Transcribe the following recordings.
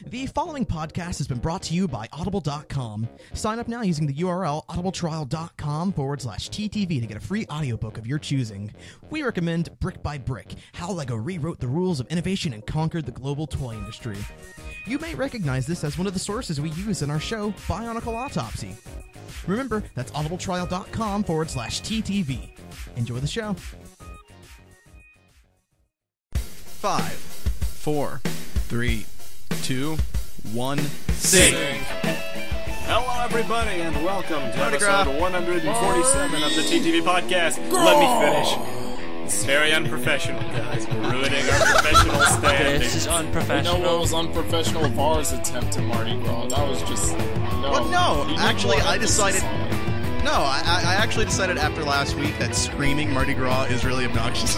The following podcast has been brought to you by Audible.com. Sign up now using the URL audibletrial.com/TTV to get a free audiobook of your choosing. We recommend Brick by Brick, How LEGO Rewrote the Rules of Innovation and Conquered the Global Toy Industry. You may recognize this as one of the sources we use in our show, BIONICLE Autopsy. Remember, that's audibletrial.com/TTV. Enjoy the show. 5, 4, 3, 2, 1, sing! Hello everybody and welcome to episode 147 of the TTV Podcast. Let me finish. It's very unprofessional, guys. We're ruining our professional standing. This is unprofessional. You know what was unprofessional? Var's attempt to Mardi Gras. That was just... I actually decided after last week that screaming Mardi Gras is really obnoxious.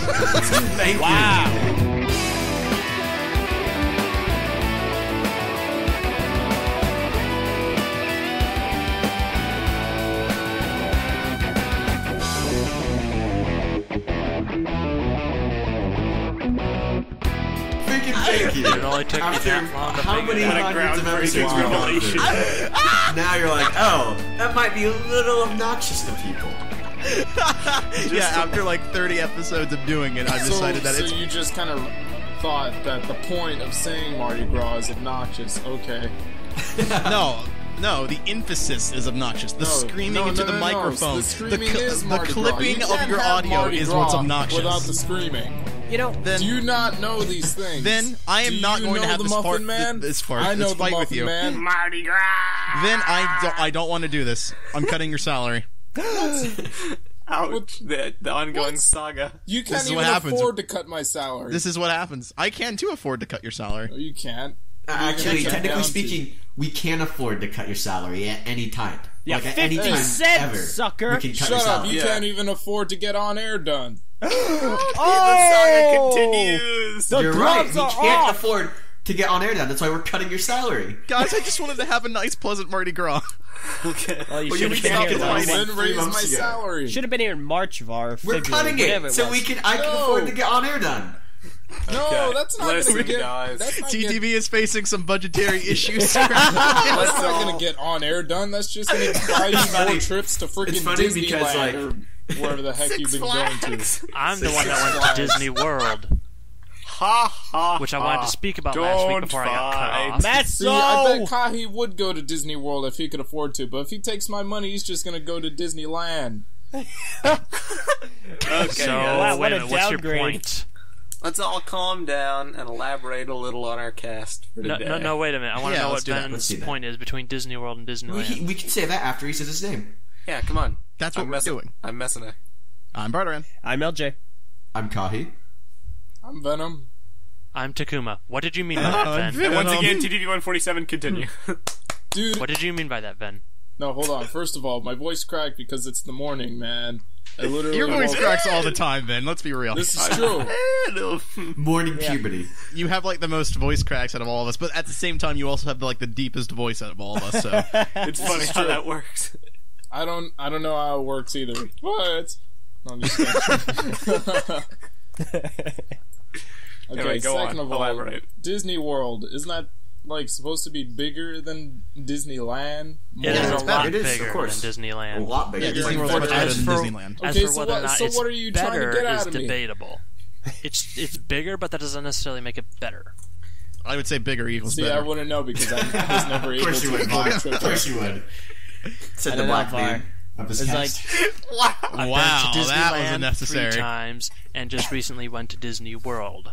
Thank you. Thank you. It only took me that long to How figure many it out. hundreds of episodes we've gone through? Now you're like, oh, that might be a little obnoxious to people. Yeah, after like 30 episodes of doing it, I've decided that it's... So you just kind of thought that the point of saying Mardi Gras is obnoxious. Okay. No, the emphasis is obnoxious. The screaming into the microphone, The screaming is the Mardi Gras. clipping You of can't your have audio Mardi is Gras what's obnoxious. without the screaming. You know, Then, Do you not know these things? then I am not going to have the this Muffin Man? this I know the fight with Muffin you. Man. Mardi Gras! Then I don't want to do this. I'm cutting your salary. Ouch. The ongoing saga. You can't is even what happens. afford to cut my salary. This is what happens. I can too afford to cut your salary. No, you can't. Actually, You're gonna cut technically down speaking, we can afford to cut your salary at any time. Yeah, like, at any 50 time cents, ever, sucker. We can cut Shut your up! salary. You Yeah. can't even afford to get on air done. The saga continues! You're right. We gloves are can't off. afford to get on air done. That's why we're cutting your salary. Guys, I just wanted to have a nice, pleasant Mardi Gras. Okay. well, you Well, should you have can't been get here. the Then Like raise 3 my months ago. salary. Should have been here in March of our. We're cutting it so I can afford to get on air done. No, that's not Listen, gonna get. guys. That's not TTV is facing some budgetary issues. That's not gonna get on air done. That's just gonna buy you more trips to freaking It's funny because, Disneyland like- or wherever the heck you've been going to. I'm the one that went to Disney World, Ha ha. which I wanted to speak about last week before I got cut off. That's See, I bet Kahi would go to Disney World if he could afford to, but if he takes my money, he's just gonna go to Disneyland. Okay, So, guys. wait a a minute, what's your downgrade. point? Let's all calm down and elaborate a little on our cast for No, today. no, wait a minute. I want to Yeah, know let's what do that. Let's Ben's do that. point is between Disney World and Disneyland. We can say that after he says his name. Yeah, come on. That's what I'm we're messing. doing. I'm messing it. I'm Barteran. I'm LJ. I'm Kahi. I'm Venom. I'm Takuma. What did you mean by that, Ven? And once again, TTV 147, continue. Dude, What did you mean by that, Ven? no, hold on. First of all, my voice cracked because it's the morning, man. I literally Your voice woke- cracks all the time, Ben. Let's be real. This is true. Morning puberty. You have like the most voice cracks out of all of us, but at the same time, you also have like the deepest voice out of all of us. So It's funny how that works. I don't know how it works either. But no, I'm just kidding. Anyway, Okay, go second on. of all, Elaborate. Disney World, isn't that like supposed to be bigger than Disneyland? It Yeah, is it's a lot It is, of bigger course. than A Disneyland. lot bigger. yeah, It's Disney like World's much better As than for- Disneyland. As Okay, for so whether or what- not so it's what are you trying to better get is out of me? debatable. It's bigger, but that doesn't necessarily make it better. I would say bigger equals See, I better. wouldn't know because I was never Of able course you to would, afford a Var. trip Of course you would. Said I the don't black know, Var. man of this It's cast. Wow. I've Wow, been to that was Disneyland unnecessary. 3 times, and just recently went to Disney World.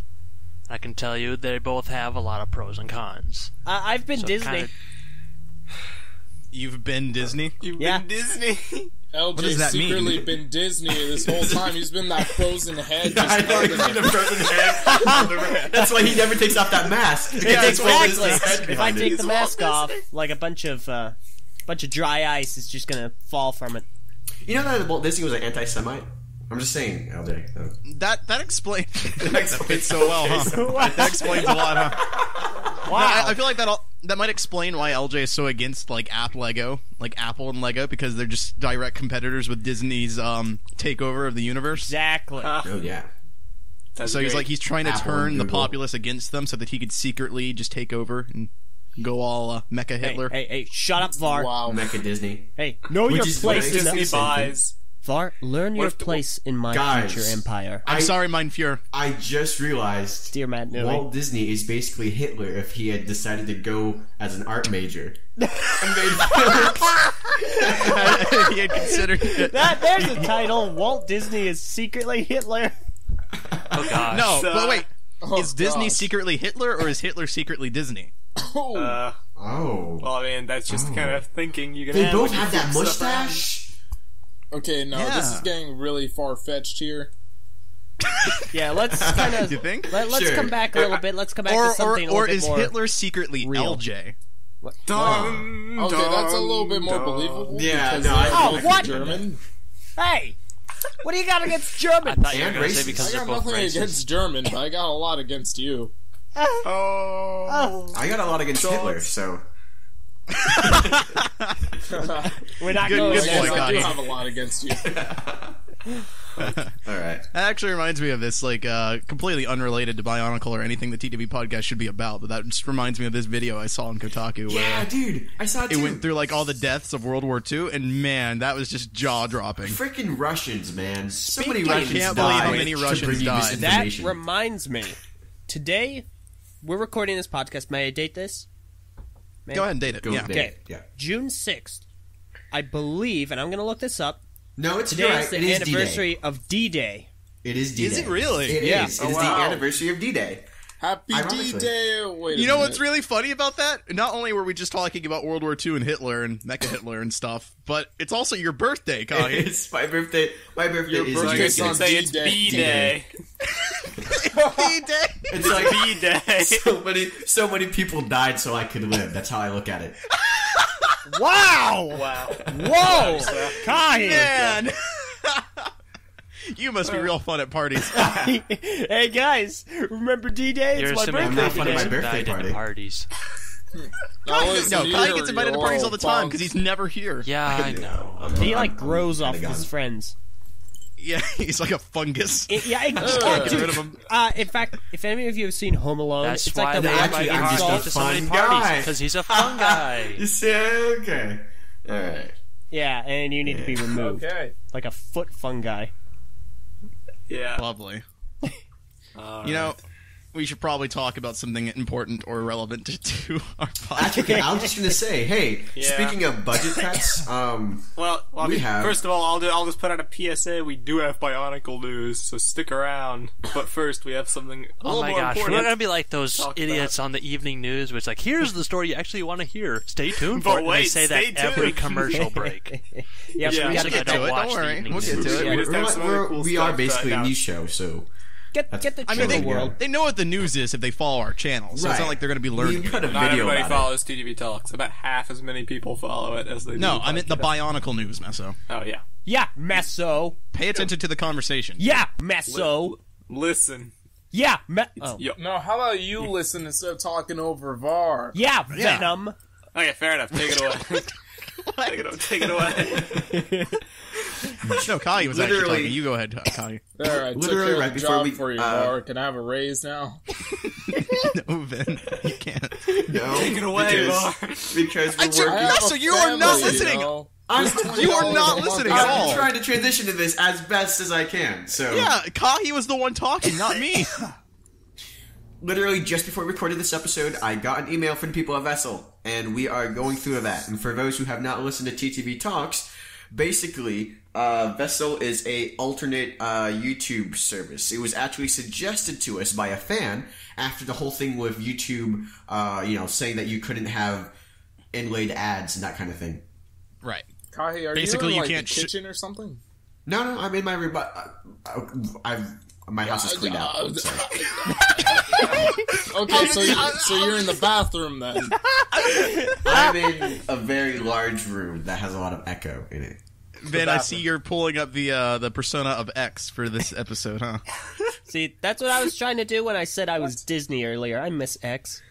I can tell you they both have a lot of pros and cons. I've been So Disney. kinda- You've been Disney. You've Yeah. been Disney. LJ's does that mean? secretly been Disney this whole time. He's been that frozen head. Just I know, he's fucking- the frozen head. That's why he never takes off that mask. Yeah, It's always Exactly. his head If I behind it. take the mask off, like a bunch of dry ice is just gonna fall from it. You know that Walt Disney was an anti-Semite? I'm just saying, LJ. That explains. That explains so well, huh? That explains a lot, huh? Wow. I feel like that might explain why LJ is so against like Apple and Lego, because they're just direct competitors with Disney's takeover of the universe. Exactly. Oh yeah. That's So he's great. like he's trying to Apple turn and the Google. populace against them so that he could secretly just take over and Go all Mecha Hitler. Hey, shut up, Var. Wow. Mecha Disney. Hey, know your place in Disney the... buys. Var, learn your if the- place in my Guys, future empire. I'm sorry, Mein Fuhrer. I just realized Dear Matt Newey. Walt Disney is basically Hitler if he had decided to go as an art major. And made films. He had considered it. There's a title. Walt Disney is secretly Hitler. Oh gosh. No, but wait. Oh, Is Disney gosh. secretly Hitler, or is Hitler secretly Disney? Oh. Oh. Well, I mean, that's just the kind of thinking you can They have. both when you have that flip stuff around. mustache? Okay, no, this is Yeah. getting really far-fetched here. Yeah, let's kind of... You think? Let's Sure. come back a little bit. Let's come back to Or something a or little bit is more... Hitler secretly real. LJ? Dun, Okay, that's a little bit more dun. believable. Yeah, because no, they're I- both what? German. Hey! What do you got against I German? thought you were And going to say racist. because I they're got both nothing racist. against German, but I got a lot against you. Oh. I got a lot against Hitler, so... We're not Good- going good there. point, I do Connie. have a lot against you. Alright. That actually reminds me of this, like, completely unrelated to Bionicle or anything the TTV podcast should be about, but that just reminds me of this video I saw on Kotaku where Yeah, dude. I saw it it too. went through, like, all the deaths of World War II, and man, that was just jaw-dropping. Freaking Russians, man. So many Speaking- Russians Can't believe how died many to Russians bring you died. this That information. reminds me. Today, we're recording this podcast. May I date this? May Go I? ahead and date it. Go Yeah. with Okay. Dave. Yeah. June 6th. I believe, and I'm going to look this up. No, it's Today right. is the It is anniversary of D-Day. D-Day. It is D-Day. Is it really? It Yeah. is. Oh, It is wow. the anniversary of D-Day. Happy Ironically. D-Day! Wait a You know minute. what's really funny about that? Not only were we just talking about World War II and Hitler and Mecha Hitler and stuff, but it's also your birthday, Connie. It's my birthday. My birthday Your is So I birthday guess you D-Day. could say it's D-Day. B-Day. D-Day. It's like B-Day. so many people died so I could live. That's how I look at it. Wow! Wow. Whoa! Kai! Man! You must be real fun at parties. Hey guys, remember D-Day? You're It's my assuming I'm birthday not fun at my today. birthday died at party. parties. No, listen, No, Kai you're- gets invited to you're parties all all the time bummed. because he's never here. Yeah, I know. He like grows off his friends. Yeah, he's like a fungus. Get rid of him. In fact, if any of you have seen Home Alone, That's it's why like the they one actually, invite I'm just Carl a to so many fun parties, guy. because he's a fun guy. You say okay. All right. Yeah, and you need to be removed. Okay. Like a foot fungi. Yeah. Lovely. You know, we should probably talk about something important or relevant to our podcast. Actually, I was just gonna say, hey, Yeah. speaking of budget cuts, Well, I We mean, have- first of all, I'll just put out a PSA. We do have Bionicle news, so stick around. But first, we have something a Oh little my more gosh, we're important. gonna be like those Talk idiots on the evening news, which like, here's the story you actually want to hear. Stay tuned But for it. And they wait, say stay that every tuned. commercial break. Yep, Yeah. we We'll gotta get get to it. watch Don't the worry. evening We'll get news. to it. We just have some other cool we are stuff basically a now. news show, so get the I true mean, world. they know what the news is if they follow our channel, so it's not like they're going to be learning. We put a Not video everybody about follows TTV Talks. About half as many people follow it as they do. No, I meant the podcast. Bionicle news, Meso. Oh yeah. Yeah, Meso. Pay attention to the conversation. Yeah, Meso. Listen. Yeah, oh. Yo. No, how about you listen instead of talking over VAR? Yeah, Venom. Okay, fair enough. Take it away. Take it away. No, Kai was actually Literally- talking. You go ahead, Kai. Alright, took Literally care of right the before job we- for you, VAR. Can I have a raise now? No, Vin, you can't. No, Take it away, Var. because we're took- working. I have so a you are not family, listening. You know? You are not listening at I'm all. trying to transition to this as best as I can. So Yeah, Kai was the one talking, not me. literally just before we recorded this episode, I got an email from the people at Vessel, and we are going through that. And for those who have not listened to TTV Talks, basically, Vessel is a alternate YouTube service. It was actually suggested to us by a fan after the whole thing with YouTube, saying that you couldn't have inlaid ads and that kind of thing. Right. Kahi, are Basically, you in, you like, can't the kitchen or something? No, I'm in my my house is cleaned out. So. Okay, so you're in the bathroom then. I'm in a very large room that has a lot of echo in it. Vin, I see you're pulling up the persona of X for this episode, huh? See, that's what I was trying to do when I said I was Disney earlier. I miss X.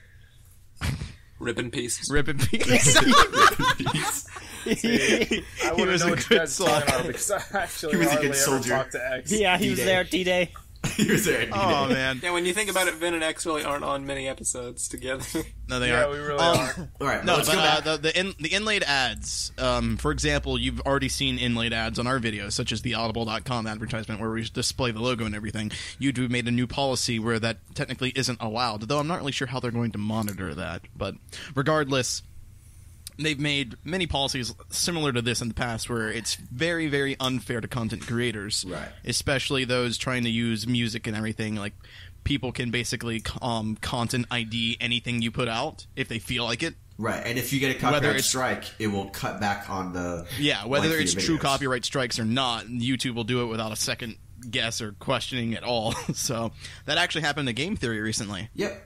Rip in peace. Rip in peace. I He wouldn't was know a what you good guys are talking soldier. about because I actually He was a hardly good ever soldier. talked to X. Yeah, he was D-Day. there, D-Day. He was there. Oh man. Yeah, when you think about it, Vin and X really aren't on many episodes together. No, they Yeah, aren't. we really are. All right, No, let's go back. but the inlaid ads. For example, you've already seen inlaid ads on our videos, such as the Audible.com advertisement where we display the logo and everything. YouTube made a new policy where that technically isn't allowed, though I'm not really sure how they're going to monitor that. But regardless, they've made many policies similar to this in the past where it's very, very unfair to content creators. Right. Especially those trying to use music and everything. Like, people can basically content ID anything you put out if they feel like it. Right, and if you get a copyright strike, it will cut back on the... Yeah, whether length of it's your true videos. copyright strikes or not, YouTube will do it without a second guess or questioning at all. So, that actually happened to Game Theory recently. Yep.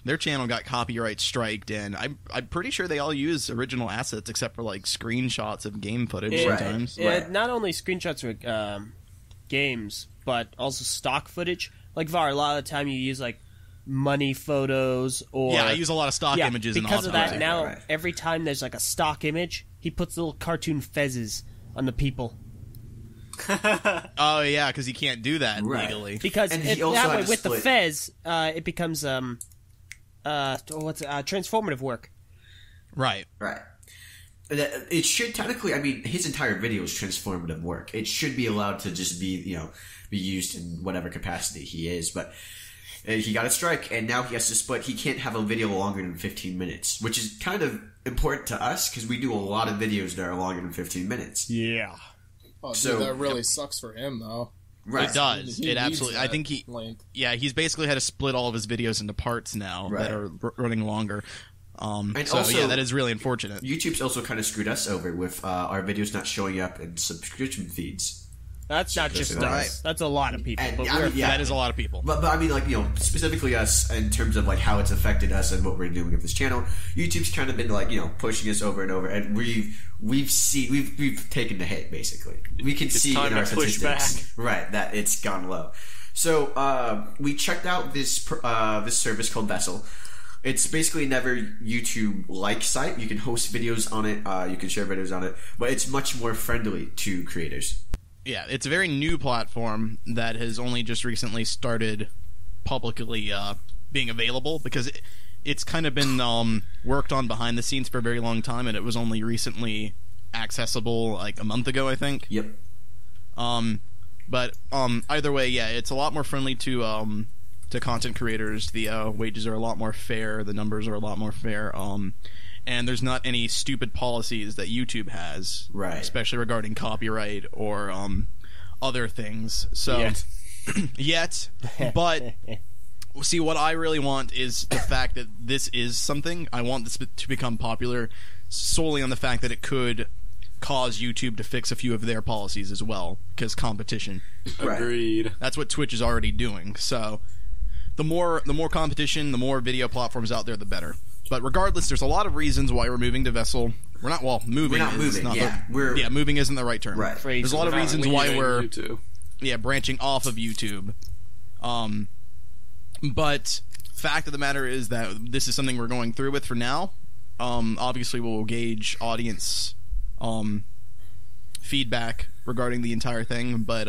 Their channel got copyright striked, and I'm pretty sure they all use original assets except for like screenshots of game footage sometimes. Right. Not only screenshots of games, but also stock footage. Like VAR, a lot of the time you use like money photos or Yeah, I use a lot of stock images in because of that. Autopsy. Now Right. every time there's like a stock image, he puts little cartoon fezzes on the people Oh yeah, because you can't do that Right. legally. because And it, he also that had way to with the split- fez, it becomes transformative work. Right. Right. It should technically, I mean, his entire video is transformative work. It should be allowed to just be used in whatever capacity he is, but he got a strike, and now he has to split. He can't have a video longer than 15 minutes, which is kind of important to us, because we do a lot of videos that are longer than 15 minutes. Yeah. Oh, dude, So- that really sucks for him, though. Right. It does. He It needs absolutely. I that think he. length. Yeah, he's basically had to split all of his videos into parts now Right. that are running longer. And So also- yeah, that is really unfortunate. YouTube's also kind of screwed us over with our videos not showing up in subscription feeds. That's not just Right. us. That's a lot of people. And, But I we're mean, yeah. That is a lot of people. But I mean, like, specifically us in terms of like how it's affected us and what we're doing with this channel. YouTube's kind of been like, pushing us over and over, and we've taken the hit basically. We can see time in our to push statistics, right, that it's gone low. So we checked out this service called Vessel. It's basically another YouTube-like site. You can host videos on it, you can share videos on it, but it's much more friendly to creators. Yeah, it's a very new platform that has only just recently started publicly being available, because it's kind of been worked on behind the scenes for a very long time, and it was only recently accessible like a month ago, I think. Yep. But either way, yeah, it's a lot more friendly to content creators. The wages are a lot more fair. The numbers are a lot more fair. And there's not any stupid policies that YouTube has, Right. especially regarding copyright or other things. So yet, but see, what I really want is the fact that this is something. I want this to become popular solely on the fact that it could cause YouTube to fix a few of their policies as well, because competition. Right. Agreed. That's what Twitch is already doing. So the more competition, the more video platforms out there, the better. But regardless, there's a lot of reasons why we're moving to Vessel. We're not moving. We're not is moving, not yeah. moving isn't the right term. Right. There's a lot of Not reasons why leaving we're YouTube. branching off of YouTube. But fact of the matter is that this is something we're going through with for now. Obviously, we'll gauge audience feedback regarding the entire thing. But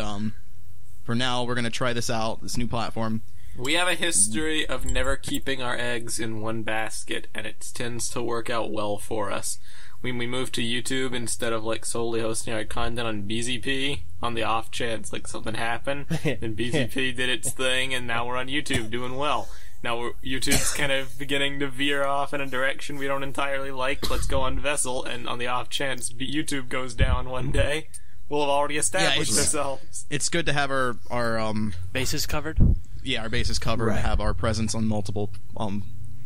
for now, we're going to try this out, this new platform. We have a history of never keeping our eggs in one basket, and it tends to work out well for us. When we moved to YouTube, instead of like solely hosting our content on BZP, on the off chance like something happened, then BZP did its thing, and now we're on YouTube doing well. Now YouTube's kind of beginning to veer off in a direction we don't entirely like. Let's go on Vessel, and on the off chance YouTube goes down one day, we'll have already established ourselves. It's good to have our Bases covered? our bases covered, Right. have our presence on multiple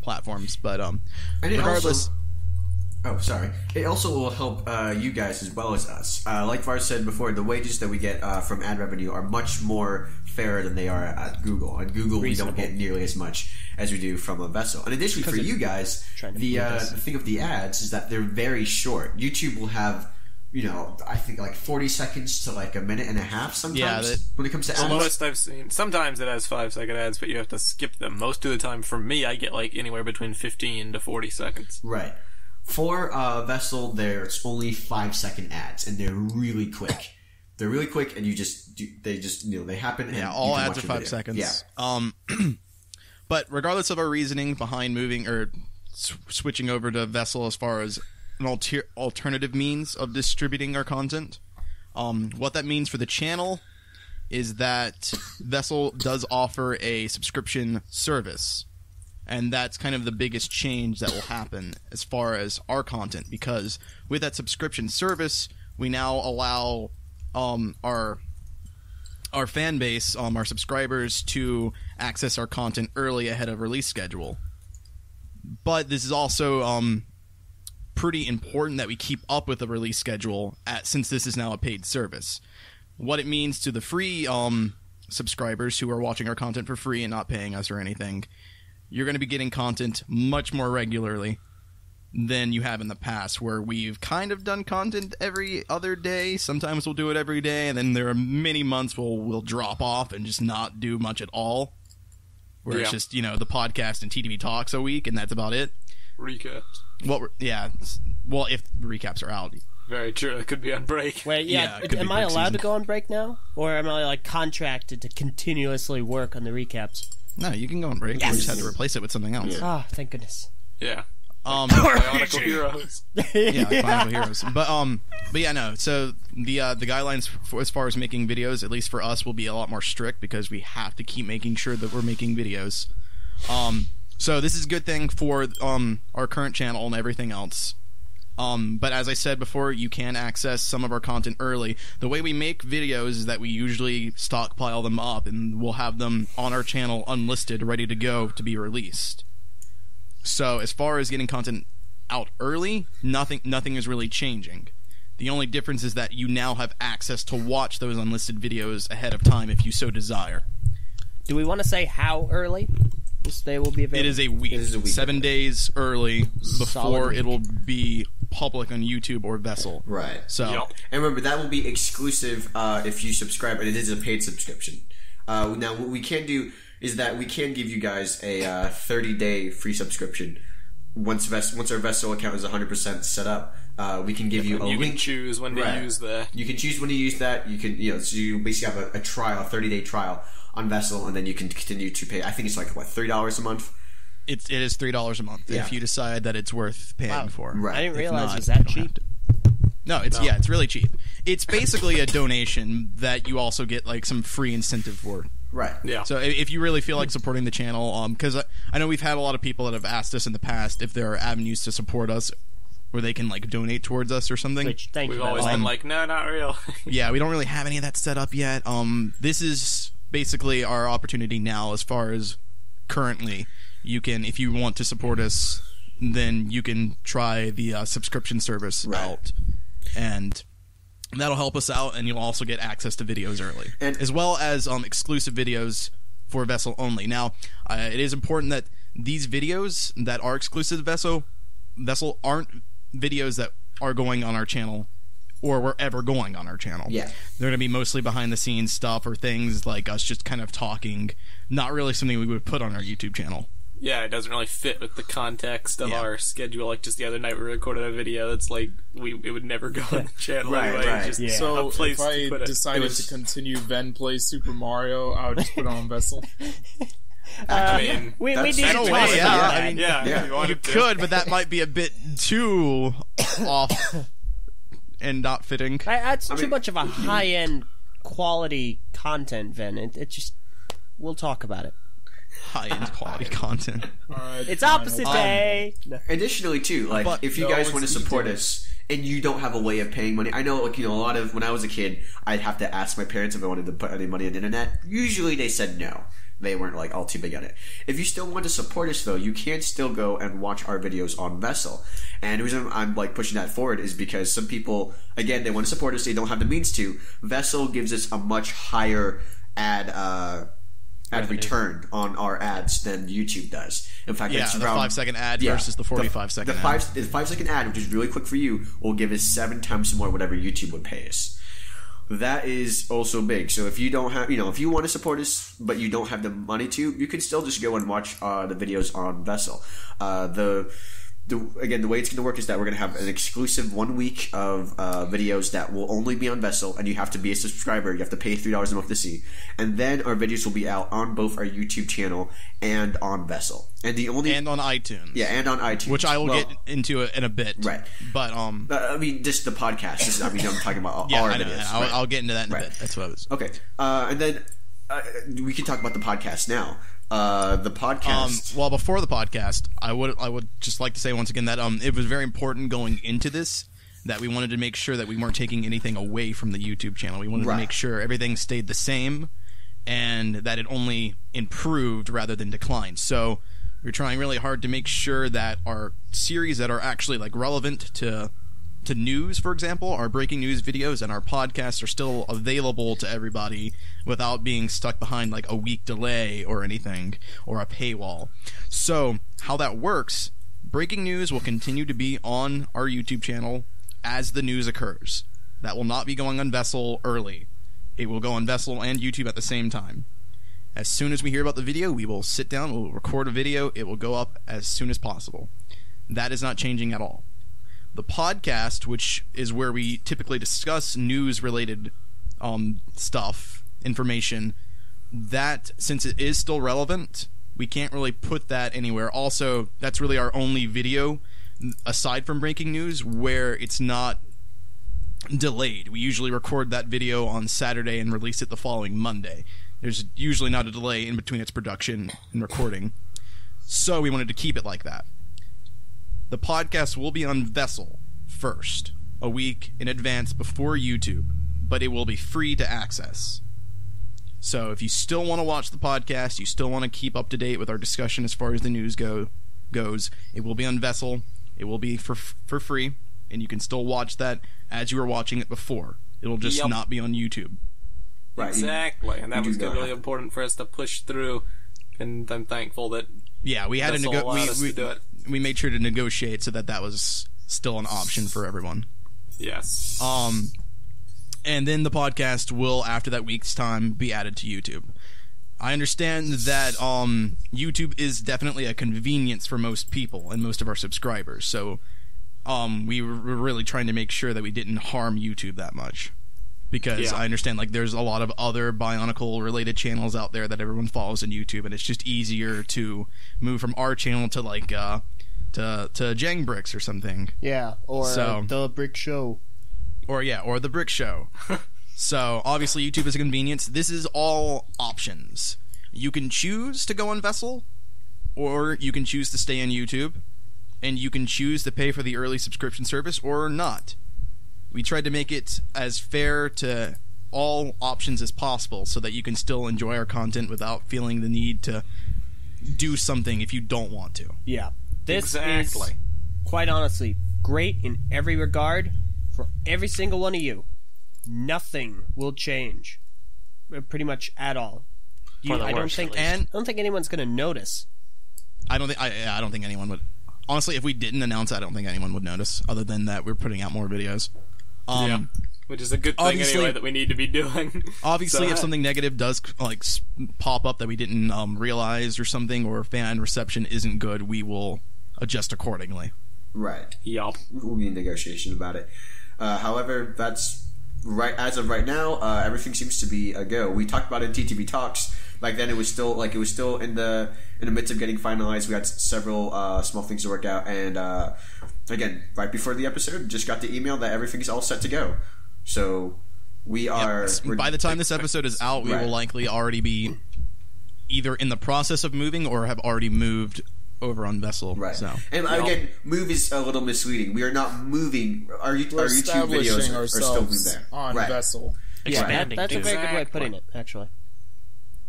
platforms. But And it regardless, it also will help you guys as well as us. Like Var said before, the wages that we get from ad revenue are much more fairer than they are at Google. At Google, we don't get nearly as much as we do from a Vessel. And additionally, for you guys, the thing of the ads is that they're very short. YouTube will have, I think like 40 seconds to like a minute and a half sometimes when it comes to ads. Most I've seen. Sometimes it has 5-second ads, but you have to skip them. Most of the time, for me, I get like anywhere between 15 to 40 seconds. Right. For Vessel, there's only 5-second ads, and they're really quick. They're really quick, and they happen. Yeah, and all you can ads watch are a 5 video. seconds. Yeah. But regardless of our reasoning behind moving or switching over to Vessel as far as an alternative means of distributing our content, what that means for the channel is that Vessel does offer a subscription service. And that's kind of the biggest change that will happen as far as our content, because with that subscription service, we now allow our fan base, our subscribers, to access our content early ahead of release schedule. But this is also pretty important that we keep up with the release schedule since this is now a paid service. What it means to the free subscribers who are watching our content for free and not paying us or anything, you're going to be getting content much more regularly than you have in the past, where we've kind of done content every other day. Sometimes we'll do it every day, and then there are many months we'll drop off and just not do much at all. Where it's just, the podcast and TTV Talks a week, and that's about it. Recaps. Well, if recaps are out. Very true. It could be on break. Wait, am I break allowed season. to go on break now? Or am I, contracted to continuously work on the recaps? No, you can go on break. Yes. We just have to replace it with something else. Ah, thank goodness. Yeah. BIONICLE Heroes. Yeah, like BIONICLE Heroes. But yeah, no. So the guidelines as far as making videos, at least for us, will be a lot more strict because we have to keep making sure that we're making videos. So this is a good thing for our current channel and everything else. But as I said before, you can access some of our content early. The way we make videos is that we usually stockpile them up, and we'll have them on our channel unlisted, ready to go to be released. So as far as getting content out early, nothing is really changing. The only difference is that you now have access to watch those unlisted videos ahead of time if you so desire. Do we want to say how early they will be available? It is a week. 7 days early before Solid week. it will be public on YouTube or Vessel. Right. So, Yep. And remember, that will be exclusive if you subscribe, and it is a paid subscription. Now, what we can do is that we can give you guys a 30-day free subscription. Once our Vessel account is 100% set up, we can give you a You link. can choose when to use that. You can choose when to use that. You can, so you basically have a trial, a 30-day trial on Vessel, and then you can continue to pay. I think it's $3 a month? it is $3 a month if you decide that it's worth paying for. Right. I didn't If realize not, it was you that don't have cheap. to. No, it's really cheap. It's basically a donation that you also get some free incentive for. Right. Yeah. So if you really feel like supporting the channel, because I know we've had a lot of people that have asked us in the past if there are avenues to support us where they can donate towards us or something. Which, thank We've you. always been no, not real. Yeah, we don't really have any of that set up yet. This is basically our opportunity now. As far as currently, you can, if you want to support us, then you can try the subscription service out, and that'll help us out, and you'll also get access to videos early, as well as exclusive videos for Vessel only. Now, it is important that these videos that are exclusive to Vessel aren't videos that are going on our channel or were ever going on our channel. Yeah. They're going to be mostly behind the scenes stuff or things like us just kind of talking, not really something we would put on our YouTube channel. Yeah, it doesn't really fit with the context of our schedule. Like, just the other night we recorded a video that's it would never go on the channel anyway. Right. It's just So a place if I to put it. decided to continue Ven plays Super Mario, I would just put it on Vessel. I mean, we that's- did in a talk way, about yeah, that. I mean, yeah, if you wanted You to. could, but that might be a bit too off and not fitting. That's too much of a high-end quality content, Ven. It just... We'll talk about it. High-end quality content. Alright, It's fine, opposite day. No. Additionally, too, if you guys want to support us and you don't have a way of paying money, I know, a lot of when I was a kid, I'd have to ask my parents if I wanted to put any money on the internet. Usually, they said no. They weren't all too big on it. If you still want to support us, though, you can still go and watch our videos on Vessel. And the reason I'm pushing that forward is because some people, again, they want to support us, they don't have the means to. Vessel gives us a much higher ad return on our ads than YouTube does. In fact, Yeah, it's the around 5-second ad versus the 45-second the ad. The 5-second ad, which is really quick for you, will give us 7 times more whatever YouTube would pay us. That is also big. So if you don't have, if you want to support us, but you don't have the money to, you can still just go and watch the videos on Vessel. the way it's going to work is that we're going to have an exclusive 1 week of videos that will only be on Vessel, and you have to be a subscriber. You have to pay $3 a month to see. And then our videos will be out on both our YouTube channel and on Vessel. And on iTunes. Yeah, and on iTunes. Which I will get into in a bit. Right. But I mean, just the podcast. I'm talking about yeah, our I know, videos. I'll, right. I'll get into that in a bit. That's what I was. Okay. And then we can talk about the podcast now. The podcast. Well, before the podcast, I would just like to say once again that it was very important going into this that we wanted to make sure that we weren't taking anything away from the YouTube channel. We wanted to make sure everything stayed the same and that it only improved rather than declined. So we're trying really hard to make sure that our series that are actually like relevant to news, for example, our breaking news videos and our podcasts are still available to everybody without being stuck behind like a week delay or anything, or a paywall. So how that works, breaking news will continue to be on our YouTube channel as the news occurs. That will not be going on Vessel early. It will go on Vessel and YouTube at the same time. As soon as we hear about the video, we will sit down, we'll record a video, it will go up as soon as possible. That is not changing at all. The podcast, which is where we typically discuss news-related stuff, information, that, since it is still relevant, we can't really put that anywhere. Also, that's really our only video, aside from breaking news, where it's not delayed. We usually record that video on Saturday and release it the following Monday. There's usually not a delay in between its production and recording. So we wanted to keep it like that. The podcast will be on Vessel first, a week in advance before YouTube, but it will be free to access. So if you still want to watch the podcast, you still want to keep up to date with our discussion as far as the news goes, it will be on Vessel, it will be for free, and you can still watch that as you were watching it before. It'll just not be on YouTube. Right. Exactly, and that was really important for us to push through, and I'm thankful that we had to do it. We made sure to negotiate so that was still an option for everyone. Yes. And then the podcast will, after that week's time, be added to YouTube. I understand that YouTube is definitely a convenience for most people and most of our subscribers, so we were really trying to make sure that we didn't harm YouTube that much. Because I understand, like, there's a lot of other Bionicle-related channels out there that everyone follows on YouTube, and it's just easier to move from our channel to, like, to Jang Bricks or something. Yeah, or The Brick Show. Or The Brick Show. So, obviously, YouTube is a convenience. This is all options. You can choose to go on Vessel, or you can choose to stay on YouTube, and you can choose to pay for the early subscription service or not. We tried to make it as fair to all options as possible so that you can still enjoy our content without feeling the need to do something if you don't want to. Yeah. This is, quite honestly, great in every regard for every single one of you. Nothing will change. Pretty much at all. I don't think anyone's going to notice. I don't think anyone would. Honestly, if we didn't announce it, I don't think anyone would notice, other than that we're putting out more videos. Which is a good thing anyway that we need to be doing. Obviously, if something negative does like pop up that we didn't realize or something, or fan reception isn't good, we will adjust accordingly. Right. Yup. We'll be in negotiation about it. However, that's right. As of right now, everything seems to be a go. We talked about it in TTV Talks. Back then, it was still in the midst of getting finalized. We had several small things to work out, and again, right before the episode, just got the email that everything's all set to go. So we are. By the time this episode is out, we will likely already be either in the process of moving or have already moved over on Vessel. Right. So. And again, move is a little misleading. We are not moving. Our YouTube videos are still moving there on Vessel. Expanding. That's a very good way of putting it, actually.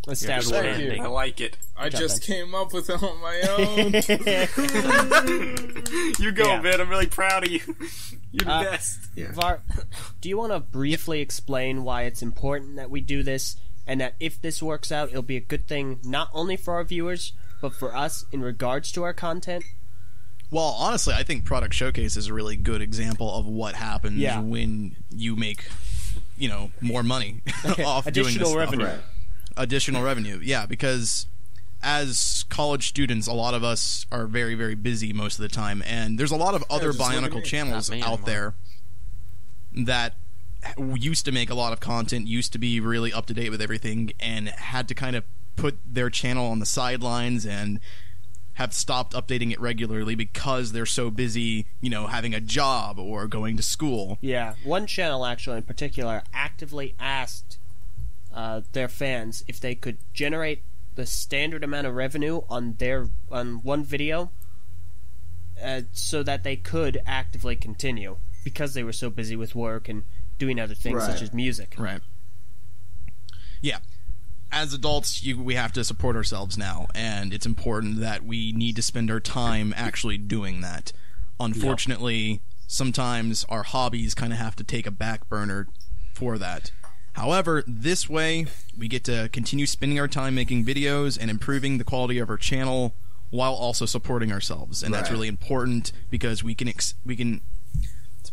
Expanding. I like it. I just came up with it on my own. You go, man. I'm really proud of you. You're the best. Yeah. Var, do you want to briefly explain why it's important that we do this, and that if this works out, it'll be a good thing not only for our viewers, but for us in regards to our content? Well, honestly, I think Product Showcase is a really good example of what happens when you make, more money off doing this additional revenue. Right. Additional revenue, yeah, because as college students, a lot of us are very, very busy most of the time, and there's a lot of other just look at BIONICLE me. channels Not me out anymore. there that used to make a lot of content, used to be really up to date with everything, and had to kind of put their channel on the sidelines and have stopped updating it regularly because they're so busy, you know, having a job or going to school. Yeah, one channel actually in particular actively asked their fans if they could generate the standard amount of revenue on one video so that they could actively continue because they were so busy with work and doing other things such as music. Right. Yeah. As adults, we have to support ourselves now, and it's important that we need to spend our time actually doing that. Unfortunately, sometimes our hobbies kind of have to take a back burner for that. However, this way, we get to continue spending our time making videos and improving the quality of our channel while also supporting ourselves, and that's really important because we can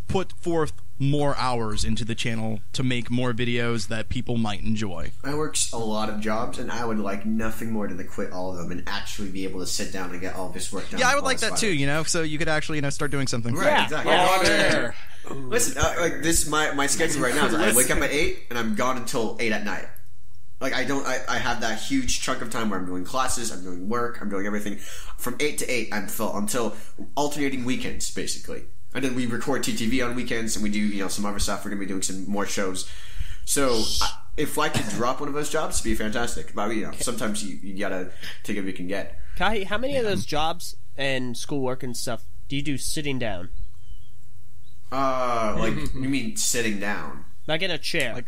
put forth more hours into the channel to make more videos that people might enjoy. I work a lot of jobs, and I would like nothing more than to quit all of them and actually be able to sit down and get all this work done. Yeah, I would like that too, you know, so you could actually, you know, start doing something. Right, Yeah. exactly. Oh, there. Listen, like this, my schedule right now is I wake up at 8 and I'm gone until 8 at night. Like I have that huge chunk of time where I'm doing classes, I'm doing work, I'm doing everything. From 8 to 8, I'm full until alternating weekends, basically. And then we record TTV on weekends, and we do, you know, some other stuff. We're going to be doing some more shows. So if I could drop one of those jobs, it'd be fantastic. But, you know, sometimes you got to take what you can get. Kai, how many of those jobs and schoolwork and stuff do you do sitting down? Like, you mean sitting down? Like in a chair.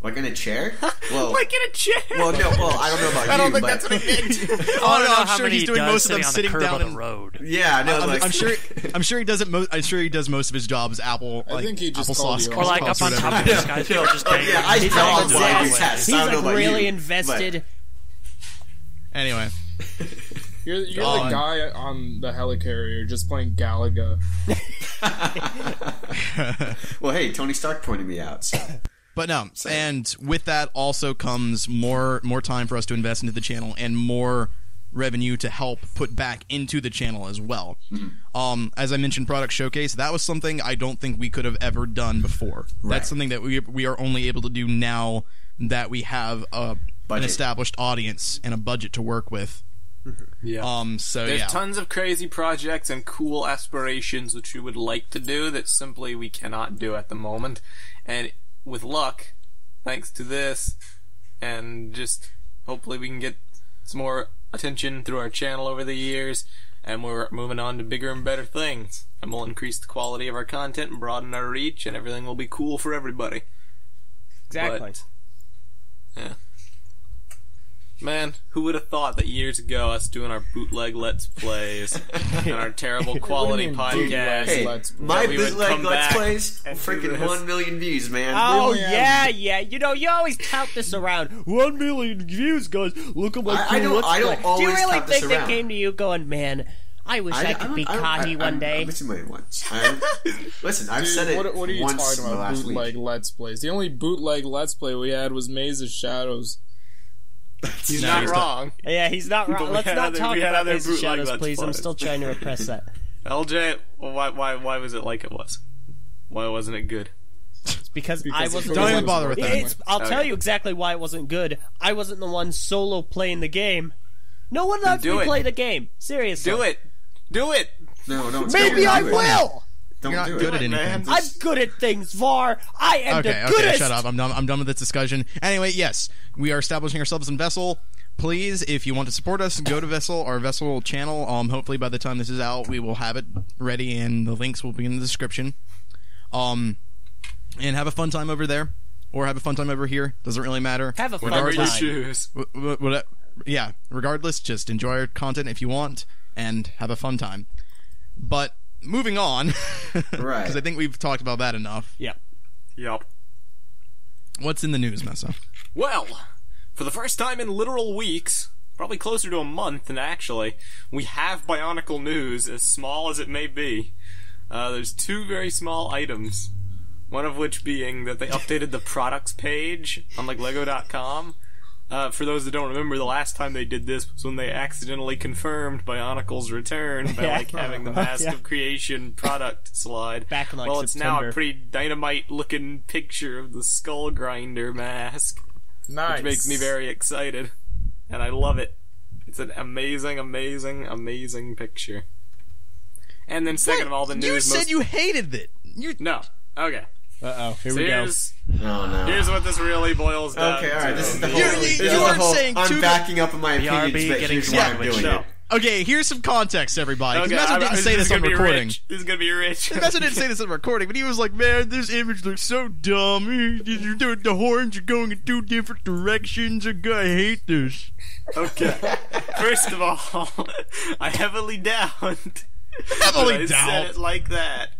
Like in a chair? Well, Like in a chair. well, no. Well, I don't know about I don't you, think but that's what he meant. I Oh don't no, know I'm how sure many he's he doing does most of them on the sitting curb down on in the road. yeah, no. I'm, like, I'm sure he does it. I'm sure he does most of his jobs. Apple. I think he just applesauce called you Or like up on top of this guys who are just getting yeah, I He's don't like, want to do yes, tests. he's I don't know like about really you, invested. Anyway, You're the guy on the helicarrier just playing Galaga. Well, hey, Tony Stark pointed me out. So. but no, and with that also comes more time for us to invest into the channel and more revenue to help put back into the channel as well. As I mentioned, product showcase, that was something I don't think we could have ever done before. That's something that we are only able to do now that we have an established audience and a budget to work with. Yeah. So There's yeah. tons of crazy projects and cool aspirations which we would like to do that simply we cannot do at the moment. And with luck, thanks to this, and just hopefully we can get some more attention through our channel over the years, and we're moving on to bigger and better things. And we'll increase the quality of our content and broaden our reach, and everything will be cool for everybody. Exactly. But, yeah. Man, who would have thought that years ago us doing our bootleg Let's Plays and our terrible quality What do you mean, podcast, Hey, Let's Play? my we would bootleg come Let's back Plays, and do freaking this. 1 million views, man. Oh, Really yeah. You know, you always tout this around. 1 million views, guys. Look at my I cool don't- Let's I don't Play. always Do you really tout this think they around. came to you going, man, I wish I could be Kahi one day? Listen to me once. Listen, I've Dude, said it what are you once talking in the about? last Bootleg week. Let's Plays. The only bootleg Let's Play we had was Maze of Shadows. he's No, not he's wrong. Yeah, he's not But wrong. we Let's had not other- talk we had about other Maze of bootleg Shadows, Let's please. I'm Plays. still trying to repress that. LJ, why was it like it was? Why wasn't it good? Because I Because wasn't. Don't the even one- bother with that. I'll tell Okay. you exactly why it wasn't good. I wasn't the one solo playing the game. No one lets do me it. play the game. Seriously. Do it! Do it! No, don't. Maybe don't I do it. will. Don't You're not do good it. at anything. I'm good at things, Var. I am Okay, the goodest. shut up. I'm done with this discussion. Anyway, yes, we are establishing ourselves in Vessel. Please, if you want to support us, go to Vessel, our Vessel channel. Hopefully by the time this is out, we will have it ready, and the links will be in the description. And have a fun time over there, or have a fun time over here. Doesn't really matter. Have a fun Whatever you time. choose. Yeah, regardless, just enjoy our content if you want, and have a fun time. But moving on, Right. because I think we've talked about that enough. Yeah. Yup. What's in the news, Messa? Well, for the first time in literal weeks, probably closer to a month, and actually, we have Bionicle news, as small as it may be. There's two very small items. One of which being that they updated the products page on like Lego.com, For those that don't remember, the last time they did this was when they accidentally confirmed Bionicle's return by like having the Mask of Creation product slide. Back in, like, well, it's now September. a pretty dynamite-looking picture of the Skull Grinder mask, Nice. which makes me very excited, and I love it. It's an amazing, amazing, amazing picture. And then second of all, the news. You said you hated it. No. Okay. Uh-oh, here So we go. Oh no. Here's what this really boils down Okay, alright, to. this is the whole... You this is aren't the whole saying I'm two- backing up on my BRB opinions, but getting here's why I'm sandwiched. doing No. it. Okay, here's some context, everybody. Okay, Because Mezzo didn't say this on gonna be recording. rich. This is gonna be rich. Mezzo didn't say this on recording, but he was like, man, this image looks so dumb. The horns are going in two different directions. I hate this. Okay. First of all, I heavily doubt. Heavily I doubt. said it like that.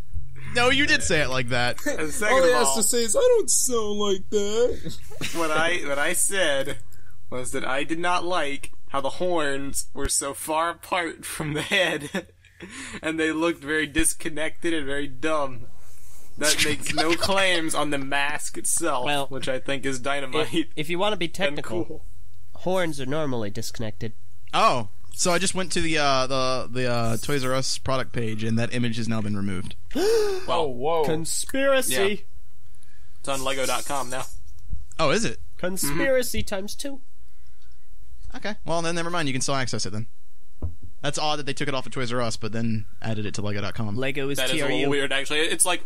No, you did say it like that. And second All he of has all, to say is, I don't sound like that. what I said was that I did not like how the horns were so far apart from the head, and they looked very disconnected and very dumb. That makes no claims on the mask itself, Well, which I think is dynamite. If you want to be and technical, cool. horns are normally disconnected. Oh, so I just went to the Toys R Us product page, and that image has now been removed. Oh, whoa. Conspiracy. Yeah. It's on Lego.com now. Oh, is it? Conspiracy times 2. Okay. Well, then never mind. You can still access it then. That's odd that they took it off of Toys R Us, but then added it to Lego.com. Lego is That is a little TRU. weird, actually. It's like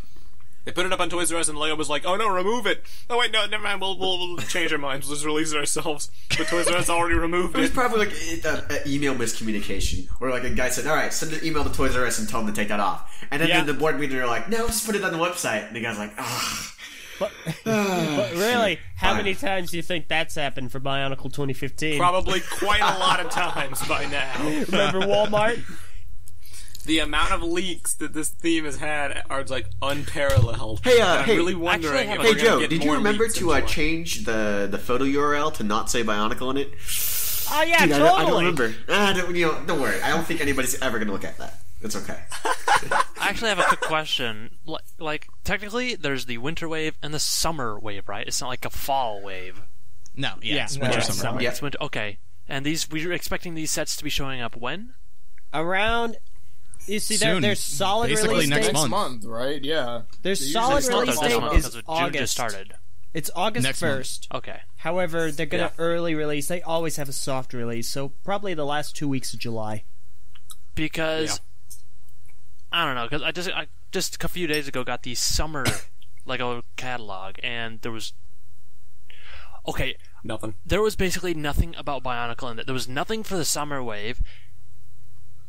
they put it up on Toys R Us, and Lego was like, "Oh no, remove it." Oh wait, no, never mind. We'll change our minds. We'll just release it ourselves. But Toys R Us already removed It was it. probably like an email miscommunication, where like a guy said, "All right, send an email to Toys R Us and tell them to take that off." And then Yeah. in the board meeting, they're like, "No, just put it on the website." And the guy's like, "Ah." But really, how Fine. many times do you think that's happened for Bionicle 2015? Probably quite a lot of times by now. Remember Walmart? The amount of leaks that this theme has had are like unparalleled. Hey, And I'm hey. really wondering Actually, if hey, we're Hey gonna Joe, get did you more remember leaks to in July. change the photo URL to not say Bionicle in it? Oh yeah, Dude, totally. I don't remember. Don't worry. I don't think anybody's ever gonna look at that. It's okay. I actually have a quick question. Like, technically, there's the winter wave and the summer wave, right? It's not like a fall wave. No, Yeah, it's no, winter, it's summer. summer. Yeah. It's winter. Okay. And we were expecting these sets to be showing up when? Around. You see, Soon. their solid Basically release next date. month. month, right? Yeah. Their They solid usually release start date this month is because June August. just started. It's August Next month. 1st. Okay. However, they're gonna Yeah. early release. They always have a soft release, so probably the last 2 weeks of July. Because I don't know. Because I just a few days ago got the summer Lego catalog, and there was Nothing. there was basically nothing about Bionicle in it. There was nothing for the summer wave,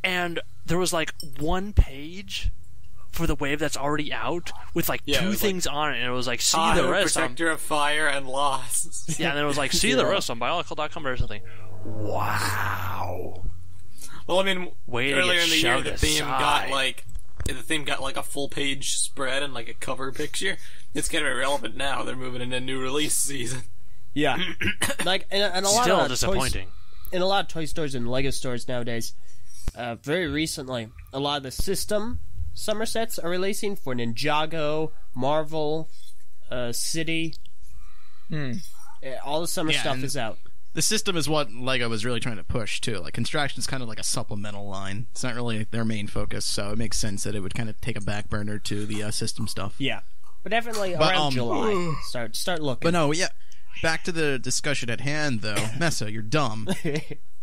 and there was like one page for the wave that's already out with like Yeah, it two was things on it, and it was like see Tahoe, the rest on Protector of Fire and Loss. yeah, and then it was like see the rest on Bionicle.com or something. Wow. Well, I mean, Way to earlier get in the year, shoved the theme aside. got like a full page spread and like a cover picture. It's kind of irrelevant now. They're moving into a new release season. Yeah, like and a lot Still of disappointing. in a lot of toy stores and Lego stores nowadays. Very recently, a lot of the system summer sets are releasing for Ninjago, Marvel, City. All the summer Yeah, stuff and- is out. The system is what Lego was really trying to push too. Like Construction's kind of like a supplemental line. It's not really their main focus, so it makes sense that it would kind of take a back burner to the system stuff. Yeah, but definitely But, around July. Start looking. But no, yeah. Back to the discussion at hand, though. Messa, you're dumb.